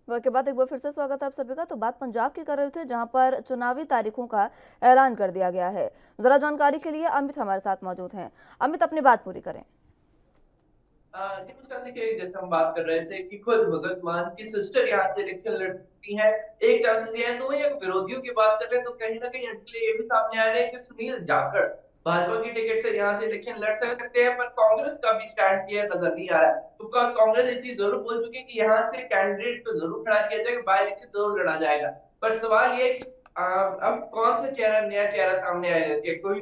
ब्रेक के बाद एक बार फिर से स्वागत है आप सभी का। तो बात पंजाब की कर रहे थे, जहां पर चुनावी तारीखों का ऐलान कर दिया गया है। जरा जानकारी के लिए अमित हमारे साथ मौजूद हैं। अमित, अपनी बात पूरी करें। जी मुस्कान, देखिए जैसे हम बात कर रहे थे कि खुद भगत मान की सिस्टर यहाँ से इलेक्शन लड़ती हैं, एक चांसेस ये है। तो वही अगर विरोधियों की बात कर रहे हैं तो कहीं ना कहीं उनके लिए ये भी सामने आ रहा है कि सुनील जाखड़ भाजपा की टिकट से यहाँ से इलेक्शन लड़ सकते हैं, पर कांग्रेस का भी स्टैंड क्लियर नजर नहीं आ रहा है। ऑफकोर्स कांग्रेस ये चीज जरूर बोल चुकी है कि यहाँ से कैंडिडेट तो जरूर खड़ा किया जाएगा, बाय इलेक्शन जरूर लड़ा जाएगा। पर सवाल ये है कि अब कौन सा चेहरा, नया चेहरा सामने आएगा? कि कोई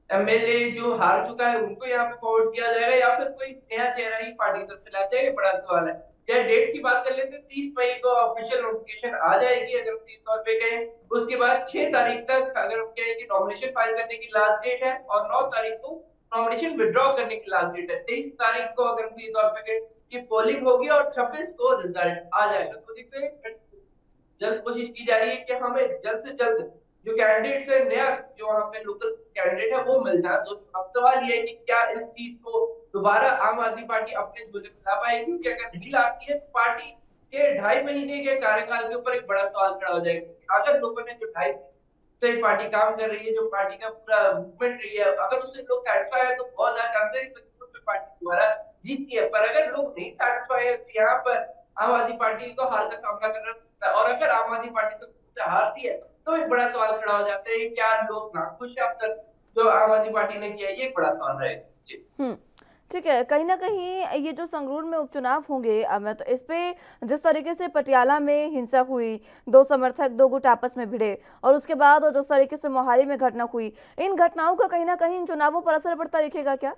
एमएलए जो हार चुका है उनको यहाँ पे फॉरवर्ड किया जाएगा या फिर कोई नया चेहरा ही पार्टी की तरफ से लाया जाएगा? बड़ा सवाल है। या डेट्स की बात कर लेते हैं, 30 मई को ऑफिशियल नोटिफिकेशन आ जाएगी अगर हम 30 तौर पे कहें। उसके बाद 6 तारीख तक अगर हम कहें कि नॉमिनेशन फाइल करने की लास्ट डेट है, और 9 तारीख को नॉमिनेशन विड्रॉ करने की लास्ट डेट है। 23 तारीख को अगर हम 30 तौर पे कहें कि पोलिंग होगी और 26 को रिजल्ट आ जाएगा। तो देखते हैं, जल्द कोशिश की जा रही है कि हमें जल्द से जल्द जो कैंडिडेट है, नया जो वहाँ पे लोकल कैंडिडेट है वो मिल जाए। तो अब सवाल ये है कि क्या इस सीट को दोबारा आम आदमी पार्टी अपने झोले में ला पाएगी? क्योंकि अगर नहीं लाती है तो पार्टी के 2.5 महीने के कार्यकाल के ऊपर एक बड़ा सवाल खड़ा हो जाएगा। अगर लोगों ने जो 2.5 से पार्टी काम कर रही है, जो पार्टी का पूरा मूवमेंट रही है, अगर उससे लोग सेटिस्फाई है तो बहुत ज्यादा चांस है कि पार्टी दोबारा जीतती है। पर अगर लोग नहीं सेटिस्फाई है तो यहाँ पर आम आदमी पार्टी को हार का सामना करना पड़ता है। और अगर आम आदमी पार्टी से हारती है तो एक बड़ा सवाल खड़ा हो जाता है, क्या लोग नाखुश है अब तक जो आम आदमी पार्टी ने किया? ये एक बड़ा सवाल रहेगा। ठीक है, कहीं ना कहीं ये जो संगरूर में उपचुनाव होंगे अमित, इस पे जिस तरीके से पटियाला में हिंसा हुई, 2 समर्थक 2 गुट आपस में भिड़े, और उसके बाद और जिस तरीके से मोहाली में घटना हुई, इन घटनाओं का कहीं ना कहीं इन चुनावों पर असर पड़ता दिखेगा क्या?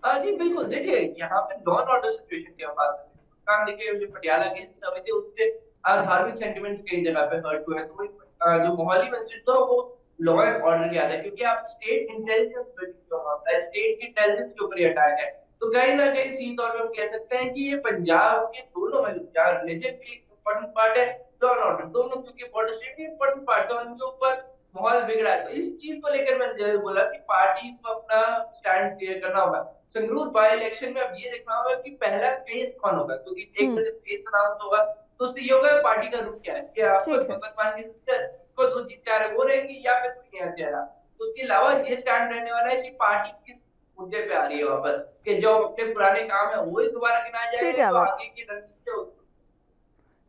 जी बिल्कुल, देखिए यहाँ पे नॉन ऑर्डर सिचुएशन की हम बात करें, काम देखिए जो पटियाला की समिति उससे धार्मिक सेंटिमेंट्स कई जगह पे हर्ट हुए हैं। तो जो मोहाली में स्थित था वो लॉ एंड ऑर्डर की आदत है, क्योंकि आप स्टेट इंटेलिजेंस जो होता है, स्टेट की इंटेलिजेंस के ऊपर अटैक है। तो कहीं ना कहीं सीधे तौर पर हम कह सकते हैं कि ये पंजाब के दोनों में रिलीजन की इम्पोर्टेंट पार्ट है, लॉ एंड ऑर्डर दोनों, क्योंकि बॉर्डर स्टेट की इम्पोर्टेंट पार्ट है, उनके ऊपर माहौल बिगड़ा है। तो इस चीज को लेकर मैंने बोला कि पार्टी को अपना स्टैंड क्लियर करना होगा। संगरूर बाय इलेक्शन में अब ये देखना होगा कि पहला फेस कौन होगा, क्योंकि एक तरह फेस अनाउंस होगा तो उससे ये होगा पार्टी का रुख क्या है, कि आपको भगवत मान की सिस्टर को जो जीत जा रहे वो रहेगी या फिर कोई नया चेहरा। तो उसके अलावा ये स्टैंड रहने वाला है कि पार्टी किस मुद्दे पे आ रही है वापस, कि जो अपने पुराने काम है वो ही दोबारा गिनाया जाएगा, तो आगे की रणनीति।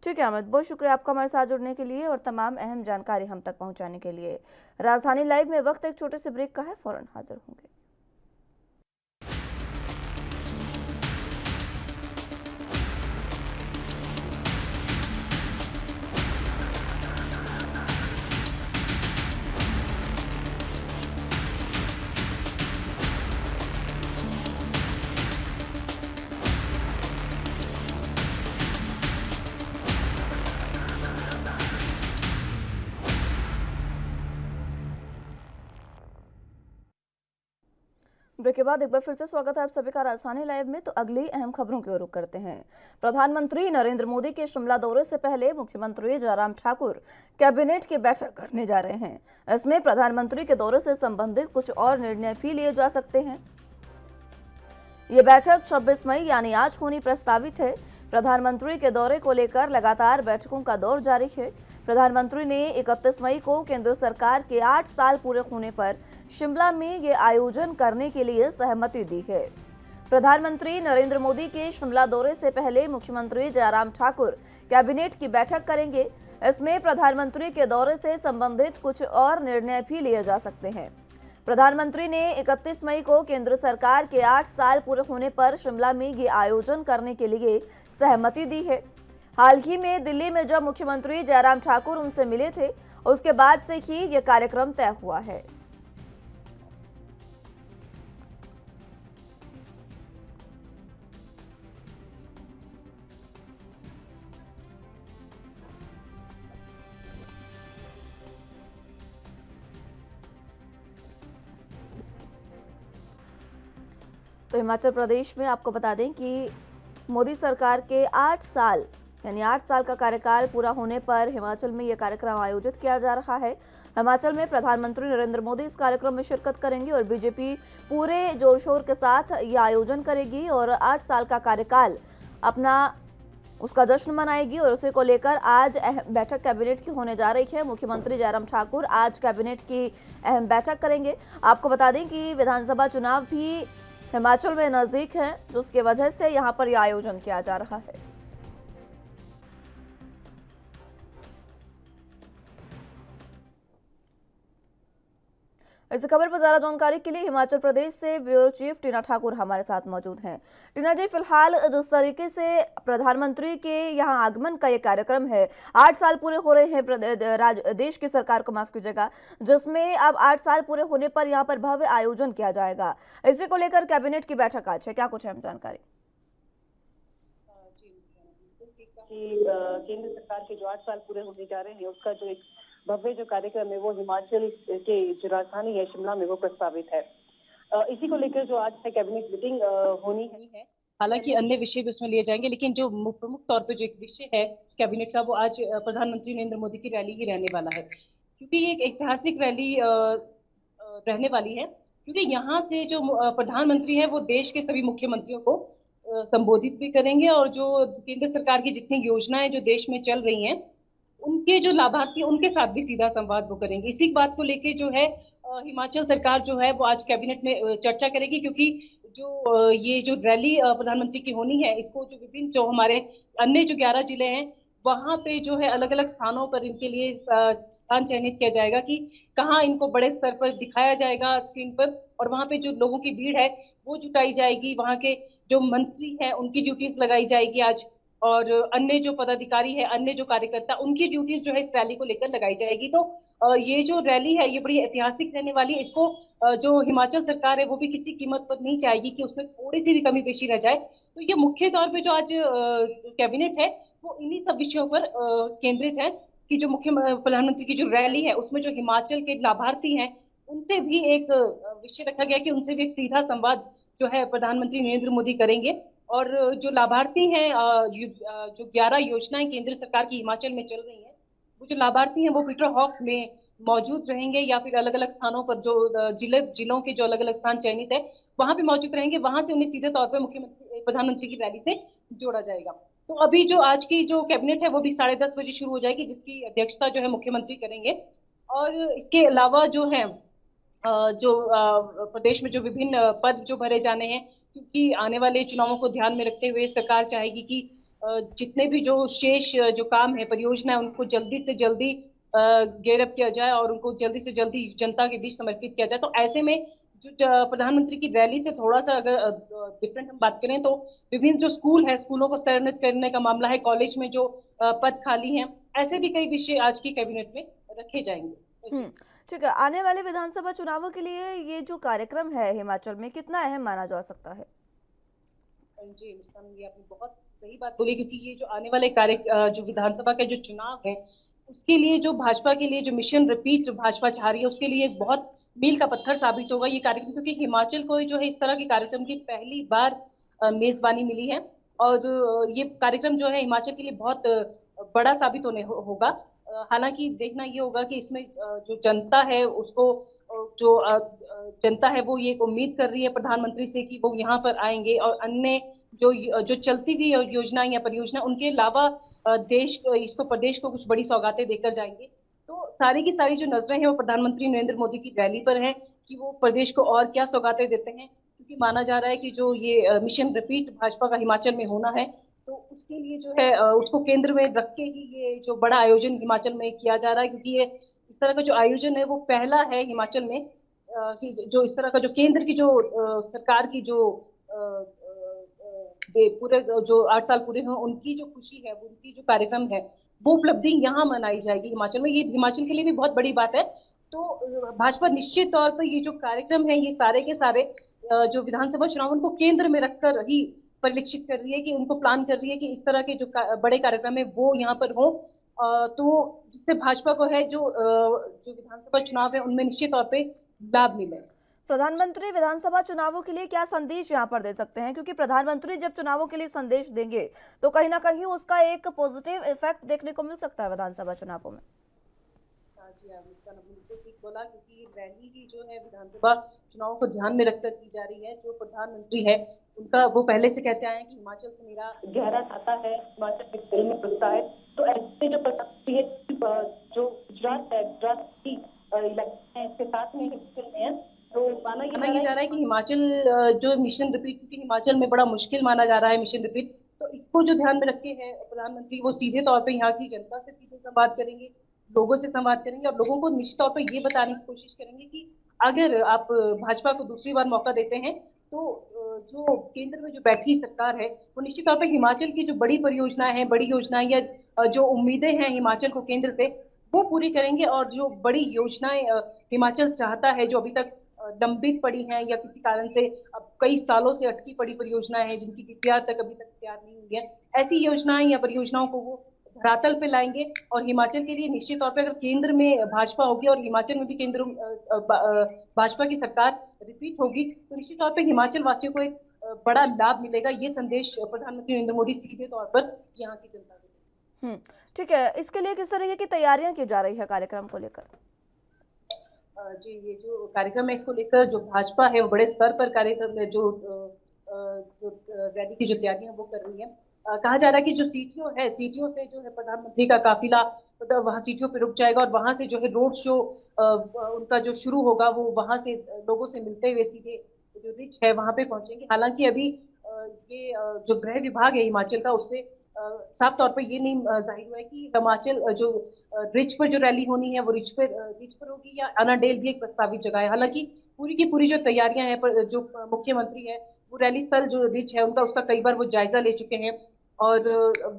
ठीक है अमित, बहुत शुक्रिया आपका हमारे साथ जुड़ने के लिए और तमाम अहम जानकारी हम तक पहुंचाने के लिए। राजधानी लाइव में वक्त एक छोटे से ब्रेक का है, फौरन हाजिर होंगे। ब्रेक के बाद एक बार फिर से स्वागत है आप सभी का राजधानी लाइव में। तो अगली अहम खबरों की ओर रुख करते हैं। प्रधानमंत्री नरेंद्र मोदी के शिमला दौरे से पहले मुख्यमंत्री जयराम ठाकुर कैबिनेट की बैठक करने जा रहे हैं। इसमें प्रधानमंत्री के दौरे से संबंधित कुछ और निर्णय भी लिए जा सकते हैं। ये बैठक 26 मई यानी आज होनी प्रस्तावित है। प्रधानमंत्री के दौरे को लेकर लगातार बैठकों का दौर जारी है। प्रधानमंत्री ने 31 मई को केंद्र सरकार के 8 साल पूरे होने पर शिमला में ये आयोजन करने के लिए सहमति दी है। प्रधानमंत्री नरेंद्र मोदी के शिमला दौरे से पहले मुख्यमंत्री जयराम ठाकुर कैबिनेट की बैठक करेंगे। इसमें प्रधानमंत्री के दौरे से संबंधित कुछ और निर्णय भी लिए जा सकते हैं। प्रधानमंत्री ने 31 मई को केंद्र सरकार के 8 साल पूरे होने पर शिमला में ये आयोजन करने के लिए सहमति दी है। हाल ही में दिल्ली में जब मुख्यमंत्री जयराम ठाकुर उनसे मिले थे, उसके बाद से ही ये कार्यक्रम तय हुआ है। तो हिमाचल प्रदेश में आपको बता दें कि मोदी सरकार के 8 साल यानी 8 साल का कार्यकाल पूरा होने पर हिमाचल में यह कार्यक्रम आयोजित किया जा रहा है। हिमाचल में प्रधानमंत्री नरेंद्र मोदी इस कार्यक्रम में शिरकत करेंगे और बीजेपी पूरे जोर शोर के साथ यह आयोजन करेगी और 8 साल का कार्यकाल अपना उसका जश्न मनाएगी। और उसी को लेकर आज अहम बैठक कैबिनेट की होने जा रही है। मुख्यमंत्री जयराम ठाकुर आज कैबिनेट की अहम बैठक करेंगे। आपको बता दें कि विधानसभा चुनाव भी हिमाचल में नजदीक है, जिसकी वजह से यहाँ पर यह आयोजन किया जा रहा है। इस खबर पर ज्यादा जानकारी के लिए हिमाचल प्रदेश से ब्यूरो चीफ टीना ठाकुर हमारे साथ मौजूद हैं। टीना जी, फिलहाल जिस तरीके से प्रधानमंत्री के यहाँ आगमन का ये कार्यक्रम है, 8 साल पूरे हो रहे हैं देश की सरकार को, माफ कीजिएगा, जिसमें अब 8 साल पूरे होने पर यहाँ पर भव्य आयोजन किया जाएगा। इसी को लेकर कैबिनेट की बैठक आज है, क्या कुछ अहम जानकारी? केंद्र सरकार के जो 8 साल पूरे होने जा रहे हैं, उसका जो एक भव्य जो कार्यक्रम है वो हिमाचल के जो राजधानी है शिमला में वो प्रस्तावित है। इसी को लेकर जो आज है कैबिनेट मीटिंग होनी है। हालांकि अन्य विषय भी उसमें लिए जाएंगे, लेकिन जो प्रमुख तौर पे जो एक विषय है कैबिनेट का वो आज प्रधानमंत्री नरेंद्र मोदी की रैली ही रहने वाला है, क्योंकि ये एक ऐतिहासिक रैली रहने वाली है। क्योंकि यहाँ से जो प्रधानमंत्री है वो देश के सभी मुख्यमंत्रियों को संबोधित भी करेंगे और जो केंद्र सरकार की जितनी योजनाएं जो देश में चल रही हैं उनके जो लाभार्थी उनके साथ भी सीधा संवाद वो करेंगे। इसी बात को लेके जो है हिमाचल सरकार जो है वो आज कैबिनेट में चर्चा करेगी, क्योंकि जो ये जो रैली प्रधानमंत्री की होनी है, इसको जो विभिन्न जो हमारे अन्य जो 11 जिले हैं वहां पे जो है अलग अलग स्थानों पर इनके लिए स्थान चयनित किया जाएगा कि कहाँ इनको बड़े स्तर पर दिखाया जाएगा स्क्रीन पर, और वहां पे जो लोगों की भीड़ है वो जुटाई जाएगी। वहां के जो मंत्री हैं उनकी ड्यूटीज लगाई जाएगी आज, और अन्य जो पदाधिकारी है, अन्य जो कार्यकर्ता, उनकी ड्यूटीज जो है इस रैली को लेकर लगाई जाएगी। तो ये जो रैली है ये बड़ी ऐतिहासिक रहने वाली है। इसको जो हिमाचल सरकार है वो भी किसी कीमत पर नहीं चाहेगी कि उसमें थोड़ी सी भी कमी पेशी रह जाए। तो ये मुख्य तौर पे जो आज कैबिनेट है वो इन्हीं सब विषयों पर केंद्रित है कि जो मुख्य प्रधानमंत्री की जो रैली है उसमें जो हिमाचल के लाभार्थी हैं उनसे भी एक विषय रखा गया कि उनसे भी एक सीधा संवाद जो है प्रधानमंत्री नरेंद्र मोदी करेंगे। और जो लाभार्थी हैं, जो 11 योजनाएं केंद्र सरकार की हिमाचल में चल रही हैं, वो जो लाभार्थी हैं वो पीटर हॉफ में मौजूद रहेंगे या फिर अलग अलग स्थानों पर जो जिलों के जो अलग अलग स्थान चयनित है वहां पे मौजूद रहेंगे। वहां से उन्हें सीधे तौर पर प्रधानमंत्री की रैली से जोड़ा जाएगा। तो अभी जो आज की जो कैबिनेट है वो भी 10:30 बजे शुरू हो जाएगी, जिसकी अध्यक्षता जो है मुख्यमंत्री करेंगे। और इसके अलावा जो है जो प्रदेश में जो विभिन्न पद जो भरे जाने हैं, क्योंकि आने वाले चुनावों को ध्यान में रखते हुए सरकार चाहेगी कि जितने भी जो शेष जो काम है, परियोजना है, उनको जल्दी से जल्दी गेयर अप किया जाए और उनको जल्दी से जल्दी जनता के बीच समर्पित किया जाए। तो ऐसे में जो प्रधानमंत्री की रैली से थोड़ा सा अगर डिफरेंट हम बात करें तो विभिन्न जो स्कूल है, स्कूलों को स्तरोन्नत करने का मामला है, कॉलेज में जो पद खाली हैं, ऐसे भी कई विषय आज की कैबिनेट में रखे जाएंगे। ठीक है, आने वाले विधानसभा चुनावों के लिए ये जो कार्यक्रम है हिमाचल में कितना अहम माना जा सकता है? जी मुस्कान, ये आपने बहुत सही बात बोली, क्योंकि ये जो आने वाले जो विधानसभा के जो चुनाव है उसके लिए जो भाजपा के लिए जो मिशन रिपीट जो भाजपा चाह रही है उसके लिए एक बहुत मील का पत्थर साबित होगा ये कार्यक्रम, क्योंकि हिमाचल को जो है इस तरह के कार्यक्रम की पहली बार मेजबानी मिली है। और ये कार्यक्रम जो है हिमाचल के लिए बहुत बड़ा साबित होगा। हालांकि देखना ये होगा कि इसमें जो जनता है उसको जो जनता है वो ये उम्मीद कर रही है प्रधानमंत्री से कि वो यहाँ पर आएंगे और अन्य जो चलती हुई योजना या परियोजना उनके अलावा इसको प्रदेश को कुछ बड़ी सौगातें देकर जाएंगे। तो सारी की सारी जो नजरें हैं वो प्रधानमंत्री नरेंद्र मोदी की रैली पर है कि वो प्रदेश को और क्या सौगातें देते हैं, क्योंकि माना जा रहा है कि जो ये मिशन रिपीट भाजपा का हिमाचल में होना है, तो उसके लिए जो है उसको केंद्र में रख के ही ये जो बड़ा आयोजन हिमाचल में किया जा रहा है, क्योंकि ये इस तरह का जो आयोजन है वो पहला है हिमाचल में कि जो इस तरह का जो केंद्र की जो सरकार की जो पूरे जो 8 साल पूरे हों उनकी जो खुशी है, उनकी जो कार्यक्रम है वो उपलब्धि यहाँ मनाई जाएगी हिमाचल में। ये हिमाचल के लिए भी बहुत बड़ी बात है। तो भाजपा निश्चित तौर पर ये जो कार्यक्रम है ये सारे के सारे जो विधानसभा चुनाव उनको केंद्र में रखकर ही परिलक्षित कर रही है, कि उनको प्लान कर रही है कि इस तरह के जो बड़े कार्यक्रम है वो यहाँ पर हो, तो जिससे भाजपा को है जो विधानसभा चुनाव है उनमें निश्चित तौर पे लाभ मिले। प्रधानमंत्री विधानसभा चुनावों के लिए क्या संदेश यहाँ पर दे सकते हैं, क्योंकि प्रधानमंत्री जब चुनावों के लिए संदेश देंगे तो कहीं ना कहीं उसका एक पॉजिटिव इफेक्ट देखने को मिल सकता है विधानसभा चुनावों में। जी हाँ, बिल्कुल ठीक बोला, क्योंकि रैली ही जो है विधानसभा चुनाव को ध्यान में रखकर की जा रही है। जो प्रधानमंत्री है उनका वो पहले से कहते आए हैं कि हिमाचल से मेरा गहरा नाता है, हिमाचल के दिल में बसता है। तो ऐसे जो प्रधानमंत्री है जो गुजरात है, गुजरात की इलेक्शन है इसके साथ में हिमाचल में है, तो माना ये जा रहा है कि हिमाचल जो मिशन रिपीट, क्योंकि हिमाचल में बड़ा मुश्किल माना जा रहा है मिशन रिपीट, तो इसको जो ध्यान में रखे है प्रधानमंत्री वो सीधे तौर पर यहाँ की जनता से सीधे संवाद करेंगे, लोगों से संवाद करेंगे और लोगों को निश्चित तौर पर ये बताने की कोशिश करेंगे कि अगर आप भाजपा को दूसरी बार मौका देते हैं तो जो केंद्र में जो बैठी सरकार है वो निश्चित तौर पर हिमाचल की जो बड़ी परियोजनाएं हैं, बड़ी योजनाएं या जो उम्मीदें हैं हिमाचल को केंद्र से वो पूरी करेंगे। और जो बड़ी योजनाएं हिमाचल चाहता है जो अभी तक लंबित पड़ी हैं या किसी कारण से अब कई सालों से अटकी पड़ी परियोजनाएं हैं जिनकी डीपीआर तक अभी तक तैयार नहीं हुई है, ऐसी योजनाएं या परियोजनाओं को वो धरातल पे लाएंगे। और हिमाचल के लिए निश्चित तौर पे अगर केंद्र में भाजपा होगी और हिमाचल में भी केंद्र भाजपा की सरकार रिपीट होगी तो निश्चित तौर पे हिमाचल वासियों को एक बड़ा लाभ मिलेगा। ये संदेश प्रधानमंत्री नरेंद्र मोदी सीधे तौर पर यहाँ की जनता को। ठीक है, इसके लिए किस तरीके की तैयारियां की जा रही है कार्यक्रम को लेकर? जी, ये जो कार्यक्रम है इसको लेकर जो भाजपा है वो बड़े स्तर पर कार्यक्रम जो रैली की जो तैयारियां वो कर रही है। कहा जा रहा है कि जो सीटीओ है, सीटीओ से जो है प्रधानमंत्री का काफिला वहाँ सीटीओ पे रुक जाएगा और वहां से जो है रोड शो उनका जो शुरू होगा वो वहां से लोगों से मिलते हुए सीधे जो रिच है वहां पे पहुंचेंगे। हालांकि अभी ये जो गृह विभाग है हिमाचल का उससे साफ तौर पर ये नहीं जाहिर हुआ है कि हिमाचल जो रिच पर जो रैली होनी है वो रिच पर होगी या अनाडेल भी एक प्रस्तावित जगह है। हालांकि पूरी की पूरी जो तैयारियां हैं पर जो मुख्यमंत्री है वो रैली स्थल जो रिच है उनका उसका कई बार वो जायजा ले चुके हैं और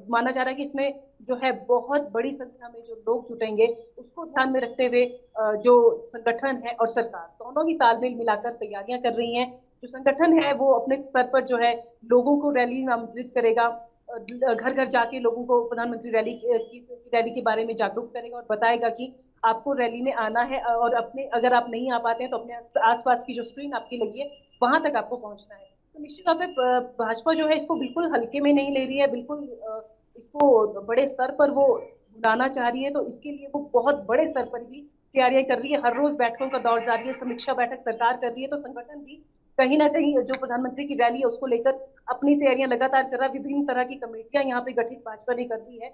माना जा रहा है कि इसमें जो है बहुत बड़ी संख्या में जो लोग जुटेंगे उसको ध्यान में रखते हुए जो संगठन है और सरकार दोनों ही तालमेल मिलाकर तैयारियां कर रही हैं। जो संगठन है वो अपने स्तर पर जो है लोगों को रैली में आमंत्रित करेगा, घर घर जाके लोगों को प्रधानमंत्री रैली के बारे में जागरूक करेगा और बताएगा कि आपको रैली में आना है और अपने अगर आप नहीं आ पाते हैं तो अपने आसपास की जो स्क्रीन आपकी लगी है वहां तक आपको पहुंचना है। तो निश्चित तौर पे भाजपा जो है इसको बिल्कुल हल्के में नहीं ले रही है, बिल्कुल इसको बड़े स्तर पर वो बुलाना चाह रही है। तो इसके लिए वो बहुत बड़े स्तर पर भी तैयारियां कर रही है, हर रोज बैठकों का दौर जारी है, समीक्षा बैठक सरकार कर रही है। तो संगठन भी कहीं ना कहीं जो प्रधानमंत्री की रैली है उसको लेकर अपनी तैयारियां लगातार कर रहा है। विभिन्न तरह की कमेटियां यहाँ पे गठित भाजपा ने कर दी है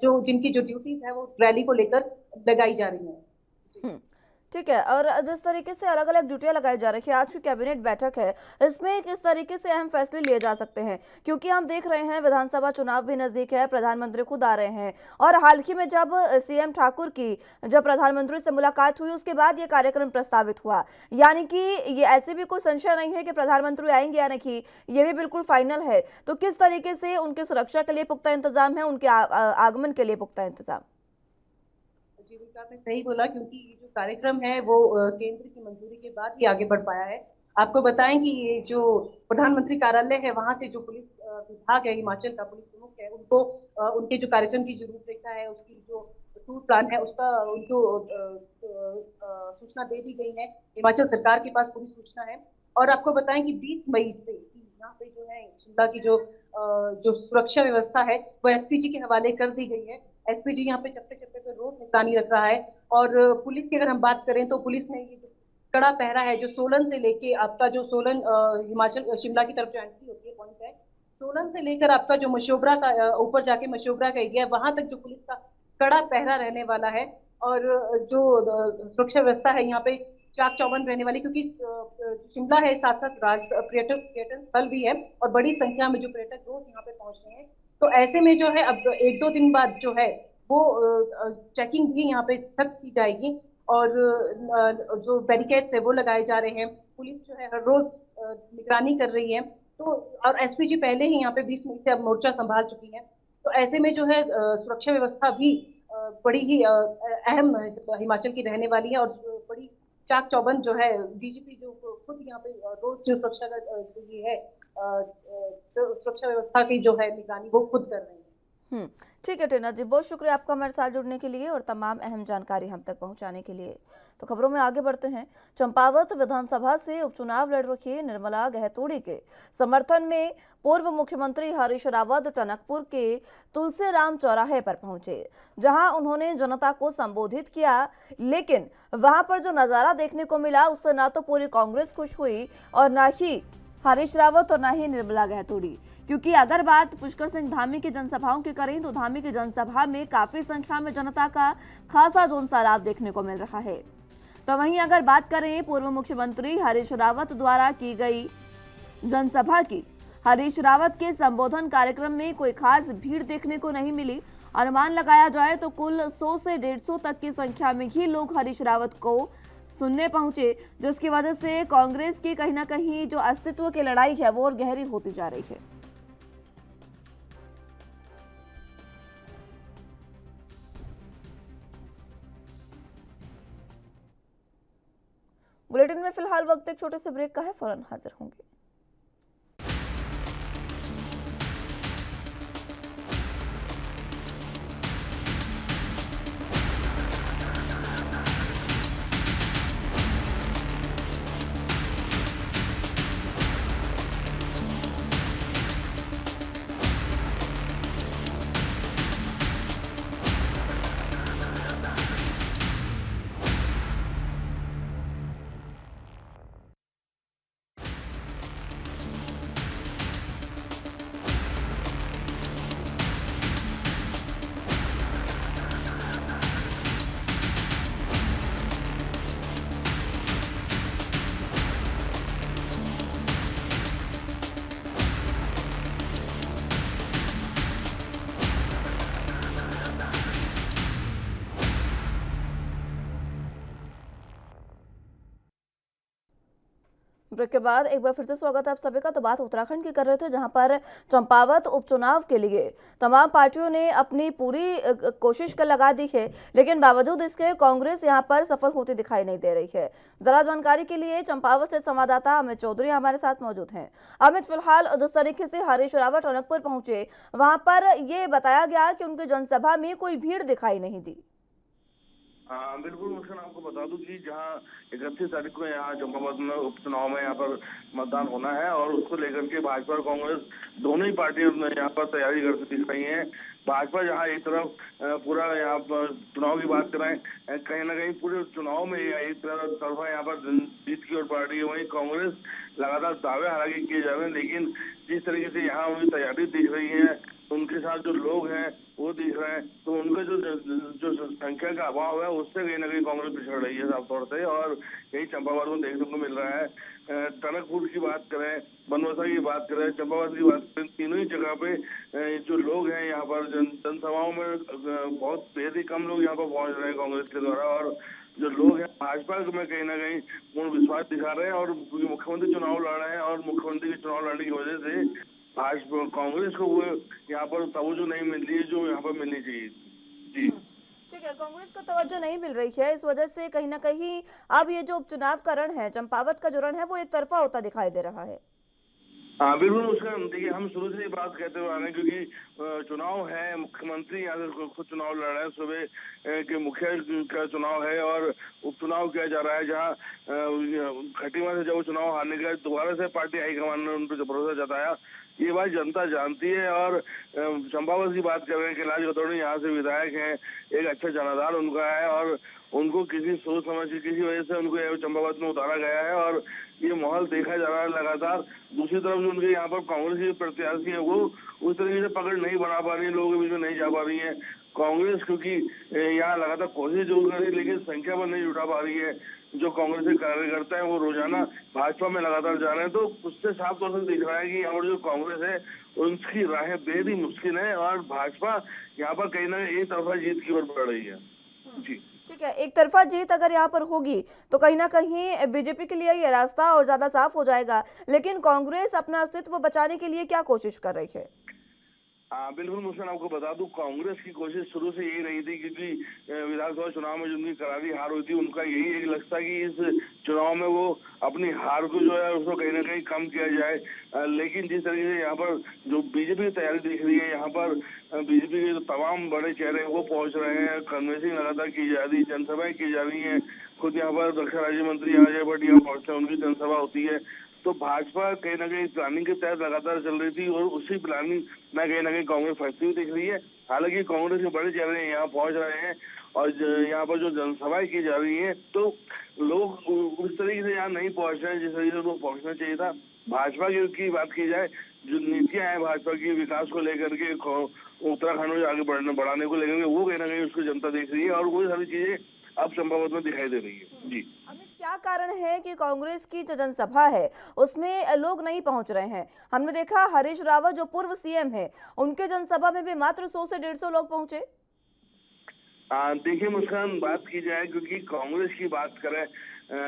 जो जिनकी जो ड्यूटीज है वो रैली को लेकर लगाई जा रही है। ठीक है, और जिस तरीके से अलग अलग ड्यूटियां लगाई जा रही है, आज की कैबिनेट बैठक है, इसमें किस तरीके से अहम फैसले लिए जा सकते हैं? क्योंकि हम देख रहे हैं विधानसभा चुनाव भी नजदीक है, प्रधानमंत्री खुद आ रहे हैं और हाल ही में जब सीएम ठाकुर की जब प्रधानमंत्री से मुलाकात हुई उसके बाद ये कार्यक्रम प्रस्तावित हुआ, यानी कि ये ऐसे भी कोई संशय नहीं है कि प्रधानमंत्री आएंगे या नहीं, ये भी बिल्कुल फाइनल है। तो किस तरीके से उनकी सुरक्षा के लिए पुख्ता इंतजाम है, उनके आगमन के लिए पुख्ता इंतजाम? जी बिल्कुल आपने सही बोला, क्योंकि ये जो कार्यक्रम है वो केंद्र की मंजूरी के बाद ही आगे बढ़ पाया है। आपको बताएं कि ये जो प्रधानमंत्री कार्यालय है वहां से जो पुलिस विभाग है हिमाचल का पुलिस प्रमुख है उनको उनके जो कार्यक्रम की जो रूपरेखा है उसकी जो टूर प्लान है उसका उनको सूचना दे दी गई है। हिमाचल सरकार के पास पूरी सूचना है। और आपको बताएं कि 20 मई से यहाँ पे जो है शिमला की जो सुरक्षा व्यवस्था है वो एसपीजी के हवाले कर दी गई है। एसपीजी यहाँ पे चप्पे चप्पे पे रोज निगरानी रख रहा है। और पुलिस की अगर हम बात करें तो पुलिस ने ये जो कड़ा पहरा है, जो सोलन से लेके आपका जो सोलन हिमाचल शिमला की तरफ जो एंट्री होती है पॉइंट है, सोलन से लेकर आपका जो मशोबरा का ऊपर जाके मशोबरा का एरिया है, वहां तक जो पुलिस का कड़ा पहरा रहने वाला है। और जो सुरक्षा व्यवस्था है यहाँ पे चाक चौबंद रहने वाली, क्योंकि शिमला है साथ साथ पर्यटन स्थल भी है और बड़ी संख्या में जो पर्यटक रोज यहाँ पे पहुंच रहे हैं। तो ऐसे में जो है अब 1-2 दिन बाद जो है वो चेकिंग भी यहाँ पे सख्त की जाएगी। और जो बैरिकेड्स है वो लगाए जा रहे हैं। पुलिस जो है हर रोज निगरानी कर रही है। तो और एसपीजी पहले ही यहाँ पे 20 मई से अब मोर्चा संभाल चुकी है। तो ऐसे में जो है सुरक्षा व्यवस्था भी बड़ी ही अहम हिमाचल की रहने वाली है। और बड़ी चाक चौबंद जो है डीजीपी जो खुद यहाँ पे रोज जो सुरक्षा का जो ये है सुरक्षा व्यवस्था की जो है निगरानी वो खुद कर रहे हैं। ठीक है टीना जी, बहुत शुक्रिया आपका हमारे साथ जुड़ने के लिए और तमाम अहम जानकारी हम तक पहुंचाने के लिए। तो खबरों में आगे बढ़ते हैं। चंपावत विधानसभा से उपचुनाव लड़ रही निर्मला गहतोड़ी के समर्थन में पूर्व मुख्यमंत्री हरीश रावत टनकपुर के तुलसीराम चौराहे पर पहुंचे, जहां उन्होंने जनता को संबोधित किया। लेकिन वहां पर जो नजारा देखने को मिला उससे ना तो पूरी कांग्रेस खुश हुई और ना ही हरीश रावत और ना ही निर्मला गहतोड़ी। क्योंकि अगर बात पुष्कर सिंह धामी की जनसभाओं की करें तो धामी की जनसभा में काफी संख्या में जनता का खासा जोन सैलाब देखने को मिल रहा है। तो वहीं अगर बात करें पूर्व मुख्यमंत्री हरीश रावत द्वारा की गई जनसभा की, हरीश रावत के संबोधन कार्यक्रम में कोई खास भीड़ देखने को नहीं मिली। अनुमान लगाया जाए तो कुल 100 से 150 तक की संख्या में ही लोग हरीश रावत को सुनने पहुंचे, जिसकी वजह से कांग्रेस की कहीं ना कहीं जो अस्तित्व की लड़ाई है वो और गहरी होती जा रही है। बुलेटिन में फिलहाल वक्त एक छोटे से ब्रेक का है, फौरन हाजिर होंगे। ब्रेक के बाद एक बार फिर से स्वागत है आप सभी का। तो बात उत्तराखंड की कर रहे थे, जहां पर चंपावत उपचुनाव के लिए तमाम पार्टियों ने अपनी पूरी कोशिश कर लगा दी है, लेकिन बावजूद इसके कांग्रेस यहां पर सफल होती दिखाई नहीं दे रही है। जरा जानकारी के लिए चंपावत से संवाददाता अमित चौधरी हमारे साथ मौजूद हैं। अमित, फिलहाल जिस तरीके से हरीश रावत टनकपुर पहुंचे, वहां पर ये बताया गया कि उनकी जनसभा में कोई भीड़ दिखाई नहीं दी। हाँ बिल्कुल मुस्कान, आपको बता दूं कि जहाँ 31 तारीख को यहाँ चंपावत में उपचुनाव में यहाँ पर मतदान होना है और उसको लेकर के भाजपा और कांग्रेस दोनों ही पार्टियां यहाँ पर तैयारी करती दिख रही हैं। भाजपा जहाँ एक तरफ पूरा यहाँ पर चुनाव की बात करें, कहीं ना कहीं पूरे चुनाव में एक तरफा यहाँ पर जीत की ओर पार्टी है, वहीं कांग्रेस लगातार दावे हालांकि किए जा रहे हैं, लेकिन जिस तरीके से यहाँ उनकी तैयारी दिख रही है, उनके साथ जो लोग हैं वो दिख रहे हैं, तो उनका जो संख्या का अभाव है उससे कहीं ना कहीं कांग्रेस पिछड़ रही है साफ तौर से। और यही चंपावत में देखने को मिल रहा है। टनकपुर की बात करें, बनवासा की बात करें, चंपावत की बात करें, तीनों ही जगह पे जो लोग हैं यहाँ पर जनसभाओं में बहुत बेहद ही कम लोग यहाँ पर पहुंच रहे हैं कांग्रेस के द्वारा। और जो लोग हैं भाजपा में कहीं ना कहीं पूर्ण विश्वास दिखा रहे हैं और मुख्यमंत्री चुनाव लड़ रहे हैं, और मुख्यमंत्री के चुनाव लड़ने की वजह से भाजपा कांग्रेस को वो यहाँ पर तवज्जो नहीं मिल रही है जो यहाँ पर मिलनी चाहिए। जी ठीक है, कांग्रेस को तवज्जो नहीं मिल रही है, इस वजह से कहीं ना कहीं अब ये जो उपचुनाव का रण है, चंपावत का जो रण है, वो एक तरफा होता दिखाई दे रहा है। हाँ बिल्कुल मुस्कान, देखिए हम शुरू से ये बात कहते हुए आ रहे हैं क्योंकि चुनाव है, मुख्यमंत्री यहाँ से खुद चुनाव लड़ रहे हैं, सुबह के मुखिया का चुनाव है और उपचुनाव किया जा रहा है, जहाँ खटीमा से जब वो चुनाव हारने का दोबारा से पार्टी हाईकमान ने उन पर भरोसा जताया, ये बात जनता जानती है। और चंपावत की बात कर रहे हैं, कैलाश गौतम यहाँ से विधायक हैं, एक अच्छा जनाधार उनका है और उनको किसी सोच समझ की किसी वजह से उनको चंपावत में उतारा गया है और ये माहौल देखा जा रहा है लगातार। दूसरी तरफ जो उनके यहाँ पर कांग्रेस की प्रत्याशी है वो उस तरीके से पकड़ नहीं बना पा रही है, लोगों के बीच में नहीं जा पा रही है कांग्रेस, क्योंकि यहाँ लगातार कोशिश जरूर कर रही है लेकिन संख्या पर नहीं जुटा पा रही है। जो कांग्रेस के कार्यकर्ता है वो रोजाना भाजपा में लगातार जा रहे हैं, तो उससे साफ तौर से दिख रहा है कि यहाँ पर जो कांग्रेस है उनकी राहें बेहद ही मुश्किल है और भाजपा यहाँ पर कहीं ना कहीं एक तरफा जीत की ओर बढ़ रही है। जी ठीक है, एक तरफा जीत अगर यहाँ पर होगी तो कहीं ना कहीं बीजेपी के लिए ये रास्ता और ज्यादा साफ हो जाएगा, लेकिन कांग्रेस अपना अस्तित्व बचाने के लिए क्या कोशिश कर रही है? बिल्कुल मुस्कान, आपको बता दूं कांग्रेस की कोशिश शुरू से यही रही थी, क्योंकि विधानसभा चुनाव में जिनकी करारी हार हुई थी उनका यही एक लक्ष्य था कि इस चुनाव में वो अपनी हार को जो है उसको कहीं ना कहीं कम किया जाए। लेकिन जिस तरीके से यहाँ पर जो बीजेपी की तैयारी दिख रही है, यहाँ पर बीजेपी के जो तमाम बड़े चेहरे वो पहुंच रहे हैं, कन्वेंसिंग लगातार की जा रही, जनसभाएं की जा रही है, खुद यहाँ पर रक्षा राज्य मंत्री अजय भट्ट यहाँ पहुंचते हैं, उनकी जनसभा होती है। तो भाजपा कहीं ना कहीं प्लानिंग के तहत लगातार चल रही थी और उसी प्लानिंग में कहीं ना कहीं कांग्रेस फंसती हुई दिख रही है। हालांकि कांग्रेस के बड़े चेहरे यहाँ पहुंच रहे हैं और यहाँ पर जो जनसभाएं की जा रही हैं तो लोग उस तरीके से यहाँ नहीं पहुंच रहे हैं जिस तरीके से वो पहुंचना चाहिए था। भाजपा की बात की जाए, जो नीतियां हैं भाजपा की विकास को लेकर के, उत्तराखंड में आगे बढ़ाने को लेकर के, वो कहीं ना कहीं उसको जनता देख रही है और वो सारी चीजें अब चंपावत में दिखाई दे रही है। जी अमित, क्या कारण है कि कांग्रेस की जो जनसभा है उसमें लोग नहीं पहुंच रहे हैं? हमने देखा हरीश रावत जो पूर्व सीएम है उनके जनसभा में भी मात्र 100 से 150 लोग पहुंचे। देखिए मुस्कान, बात की जाए क्योंकि कांग्रेस की बात करें,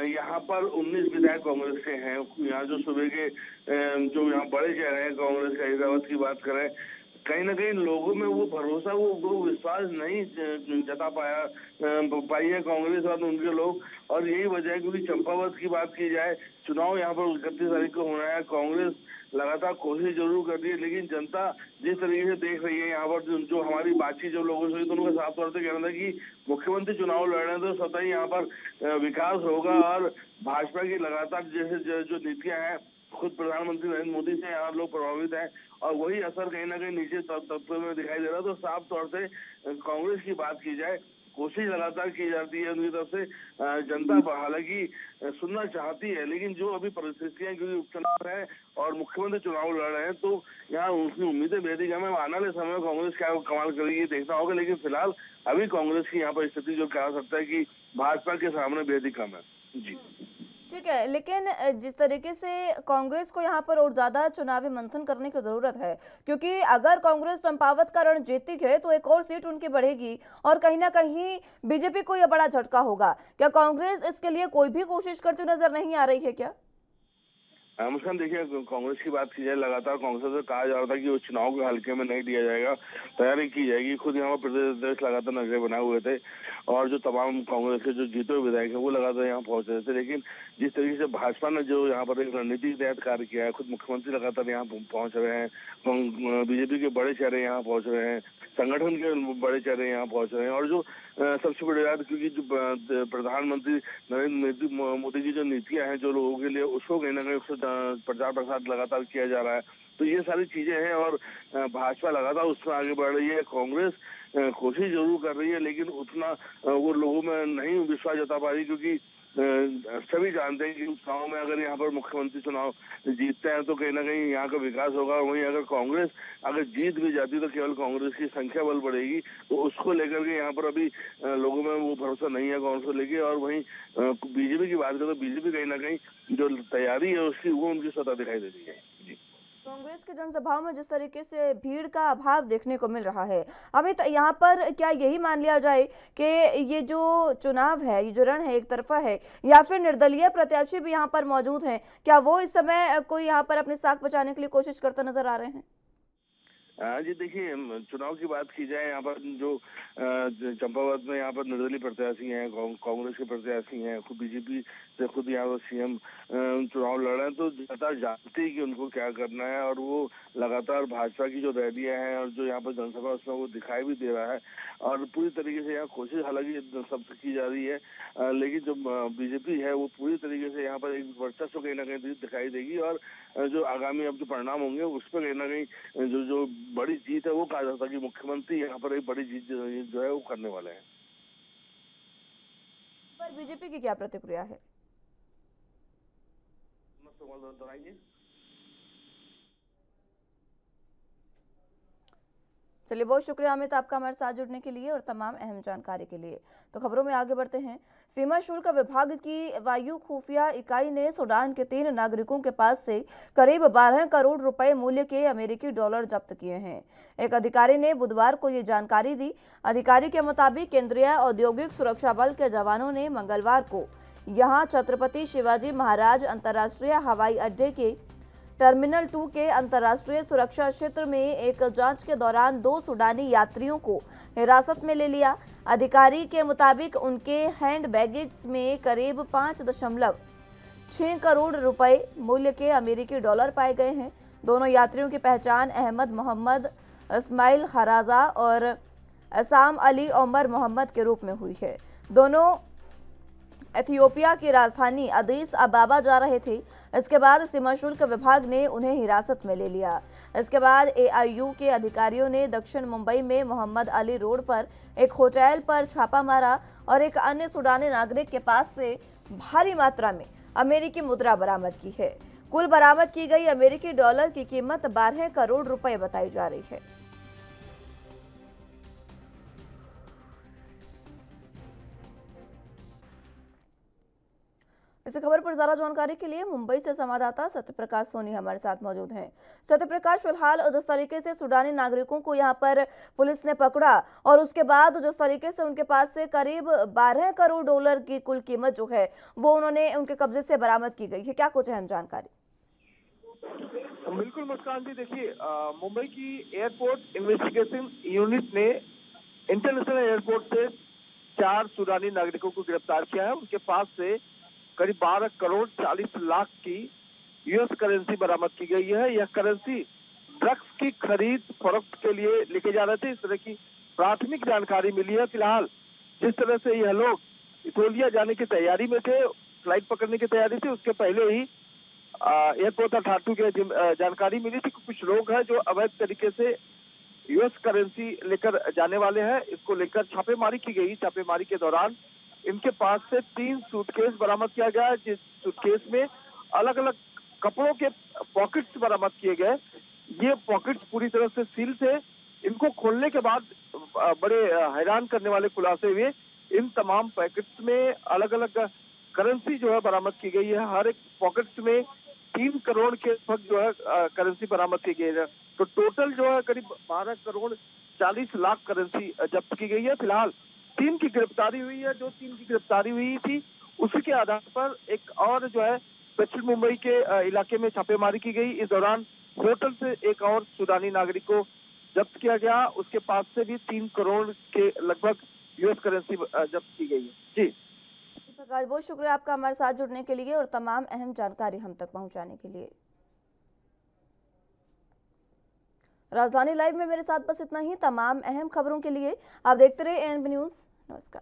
यहाँ पर 19 विधायक कांग्रेस के हैं। यहाँ जो सुबह के जो यहाँ बड़े चेहरे हैं कांग्रेस का, रावत की बात करें, कहीं ना कहीं लोगों में वो भरोसा वो विश्वास नहीं जता पाई है कांग्रेस और उनके लोग। और यही वजह है क्योंकि चंपावत की बात की जाए, चुनाव यहाँ पर 31 तारीख को होना है, कांग्रेस लगातार कोशिश जरूर कर रही है लेकिन जनता जिस तरीके से देख रही है यहाँ पर जो हमारी बातचीत जो लोगों से हुई तो उनका साफ तौर से कहना था कि मुख्यमंत्री चुनाव लड़ रहे हैं तो स्वतः ही यहाँ पर विकास होगा और भाजपा की लगातार जैसे जो नीतियां हैं, खुद प्रधानमंत्री नरेंद्र मोदी से यहाँ लोग प्रभावित हैं और वही असर कहीं ना कहीं नीचे तबके में दिखाई दे रहा है। तो साफ तौर से कांग्रेस की बात की जाए, कोशिश लगातार की जाती है उनकी तरफ से, जनता हालांकि सुनना चाहती है लेकिन जो अभी परिस्थितियां क्योंकि उपचुनाव है और मुख्यमंत्री चुनाव लड़ रहे हैं तो यहाँ उनकी उम्मीदें बेहद कम है। आने वाले समय में कांग्रेस क्या कमाल करेगी देखना होगा, लेकिन फिलहाल अभी कांग्रेस की यहाँ पर स्थिति जो कह सकता है कि भाजपा के सामने बेहद ही कम है। जी ठीक है, लेकिन जिस तरीके से कांग्रेस को यहाँ पर और ज्यादा चुनावी मंथन करने की जरूरत है, क्योंकि अगर कांग्रेस चंपावत का रण जीतती है तो एक और सीट उनकी बढ़ेगी और कहीं ना कहीं बीजेपी को यह बड़ा झटका होगा। क्या कांग्रेस इसके लिए कोई भी कोशिश करती नजर नहीं आ रही है क्या? मुस्कान, देखिए कांग्रेस की बात की जाए, लगातार कांग्रेस से कहा जा रहा था कि वो चुनाव के हल्के में नहीं दिया जाएगा, तैयारी की जाएगी। खुद यहाँ पर प्रदेश अध्यक्ष लगातार नजरे बनाए हुए थे और जो तमाम कांग्रेस के जो जीते हुए विधायक हैं वो लगातार यहाँ पहुंच रहे थे। लेकिन जिस तरीके से भाजपा ने जो यहाँ पर एक रणनीति के तहत कार्य किया है, खुद मुख्यमंत्री लगातार यहाँ पहुंच रहे हैं, बीजेपी के बड़े चेहरे यहाँ पहुंच रहे हैं, संगठन के बड़े चेहरे यहाँ पहुंच रहे हैं और जो सबसे बड़ी बात क्योंकि जो प्रधानमंत्री नरेंद्र मोदी की जो नीतियां हैं जो लोगों के लिए, उसको कहीं ना कहीं प्रचार प्रसार लगातार किया जा रहा है। तो ये सारी चीजें हैं और भाजपा लगातार उसमें आगे बढ़ रही है। कांग्रेस कोशिश जरूर कर रही है लेकिन उतना वो लोगों में नहीं विश्वास जता पा रही, क्योंकि सभी जानते हैं कि चुनाव में अगर यहाँ पर मुख्यमंत्री चुनाव जीतते हैं तो कहीं ना कहीं यहाँ का विकास होगा। वहीं अगर कांग्रेस अगर जीत भी जाती तो केवल कांग्रेस की संख्या बल बढ़ेगी, तो उसको लेकर के यहाँ पर अभी लोगों में वो भरोसा नहीं है कांग्रेस को लेके। और वहीं बीजेपी की बात करें तो बीजेपी कहीं ना कहीं जो तैयारी है उसकी वो उनकी सतह दिखाई दे रही है। जी कांग्रेस की जनसभाओं में जिस तरीके से भीड़ का अभाव देखने को मिल रहा है, अमित, यहाँ पर क्या यही मान लिया जाए कि ये जो चुनाव है, ये जो रण है, एक तरफा है या फिर निर्दलीय प्रत्याशी भी यहाँ पर मौजूद हैं? क्या वो इस समय कोई यहाँ पर अपनी साख बचाने के लिए कोशिश करते नजर आ रहे हैं? जी देखिए, चुनाव की बात की जाए, यहाँ पर जो चंपावत में यहाँ पर निर्दलीय प्रत्याशी हैं, कांग्रेस के प्रत्याशी हैं, खुद बीजेपी से खुद यहाँ पर सीएम चुनाव लड़ रहे हैं, तो जनता जानती है कि उनको क्या करना है, और वो लगातार भाजपा की जो रैलियां हैं और जो यहाँ पर जनसभा उसमें वो दिखाई भी दे रहा है, और पूरी तरीके से यहाँ कोशिश हालांकि सबसे की जा रही है, लेकिन जो बीजेपी है वो पूरी तरीके से यहाँ पर एक वर्चस्व कहीं ना कहीं दिखाई देगी, और जो आगामी अब जो परिणाम होंगे उस पर कहीं ना कहीं जो बड़ी जीत है वो कहा जाता है कि मुख्यमंत्री यहाँ पर एक बड़ी जीत जो है वो करने वाले हैं। पर बीजेपी की क्या प्रतिक्रिया है? चलिए, बहुत शुक्रिया अमित आपका हमारे साथ जुड़ने के लिए और तमाम अहम जानकारी के लिए। तो खबरों में आगे बढ़ते हैं। सीमा शुल्क विभाग की वायु खुफिया इकाई ने सूडान के 3 नागरिकों के पास से करीब 12 करोड़ रुपए मूल्य के अमेरिकी डॉलर जब्त किए हैं। एक अधिकारी ने बुधवार को ये जानकारी दी। अधिकारी के मुताबिक केंद्रीय औद्योगिक सुरक्षा बल के जवानों ने मंगलवार को यहां छत्रपति शिवाजी महाराज अंतर्राष्ट्रीय हवाई अड्डे के टर्मिनल 2 के अंतर्राष्ट्रीय सुरक्षा क्षेत्र में एक जांच के दौरान 2 सूडानी यात्रियों को हिरासत में ले लिया। अधिकारी के मुताबिक उनके हैंड बैगेज में करीब 5.6 करोड़ रुपए मूल्य के अमेरिकी डॉलर पाए गए हैं। दोनों यात्रियों की पहचान अहमद मोहम्मद इस्माइल हराजा और असाम अली उमर मोहम्मद के रूप में हुई है। दोनों इथियोपिया की राजधानी अदीस अबाबा जा रहे थे। इसके बाद सीमा शुल्क विभाग ने उन्हें हिरासत में ले लिया। इसके बाद एआईयू के अधिकारियों ने दक्षिण मुंबई में मोहम्मद अली रोड पर एक होटल पर छापा मारा और एक अन्य सूडानी नागरिक के पास से भारी मात्रा में अमेरिकी मुद्रा बरामद की है। कुल बरामद की गई अमेरिकी डॉलर की कीमत 12 करोड़ रुपए बताई जा रही है। इस खबर पर ज्यादा जानकारी के लिए मुंबई से संवाददाता सत्यप्रकाश सोनी हमारे साथ मौजूद हैं। सत्यप्रकाश, फिलहाल जिस तरीके से सूडानी नागरिकों को यहां पर पुलिस ने पकड़ा और उसके बाद जिस तरीके से उनके पास से करीब 12 करोड़ डॉलर की कुल कीमत जो है वो उन्होंने उनके कब्जे से बरामद की गई है, क्या कुछ अहम जानकारी? बिल्कुल मुस्कान जी, देखिए मुंबई की एयरपोर्ट इन्वेस्टिगेशन यूनिट ने इंटरनेशनल एयरपोर्ट से 4 सूडानी नागरिकों को गिरफ्तार किया है। उनके पास से करीब 12 करोड़ 40 लाख की यूएस करेंसी बरामद की गई है। यह करेंसी ड्रग्स की खरीद फरोख्त के लिए लेके जा रहे थे, इस तरह की प्राथमिक जानकारी मिली है। फिलहाल जिस तरह से यह लोग इथोपिया जाने की तैयारी में थे, फ्लाइट पकड़ने की तैयारी थी, उसके पहले ही एयरपोर्ट अथॉरिटी की जानकारी मिली थी कि कुछ लोग हैं जो अवैध तरीके से यूएस करेंसी लेकर जाने वाले हैं। इसको लेकर छापेमारी की गई। छापेमारी के दौरान इनके पास से 3 सूटकेस बरामद किया गया, जिस सूटकेस में अलग अलग कपड़ों के पॉकेट्स बरामद किए गए। ये पॉकेट्स पूरी तरह से सील थे। इनको खोलने के बाद बड़े हैरान करने वाले खुलासे हुए। इन तमाम पैकेट्स में अलग अलग करेंसी जो है बरामद की गई है। हर एक पॉकेट्स में 3 करोड़ के लगभग जो है करेंसी बरामद की गई है। तो टोटल जो है करीब 12 करोड़ 40 लाख करेंसी जब्त की गई है। फिलहाल 3 की गिरफ्तारी हुई है। जो 3 की गिरफ्तारी हुई थी उसी के आधार पर एक और जो है दक्षिण मुंबई के इलाके में छापेमारी की गई। इस दौरान होटल से एक और सूडानी नागरिक को जब्त किया गया। उसके पास से भी 3 करोड़ के लगभग यूएस करेंसी जब्त की गई है। जी प्रकाश, बहुत शुक्रिया आपका हमारे साथ जुड़ने के लिए और तमाम अहम जानकारी हम तक पहुंचाने के लिए। राजधानी लाइव में मेरे साथ बस इतना ही। तमाम अहम खबरों के लिए आप देखते रहे एएनबी न्यूज़। नमस्कार।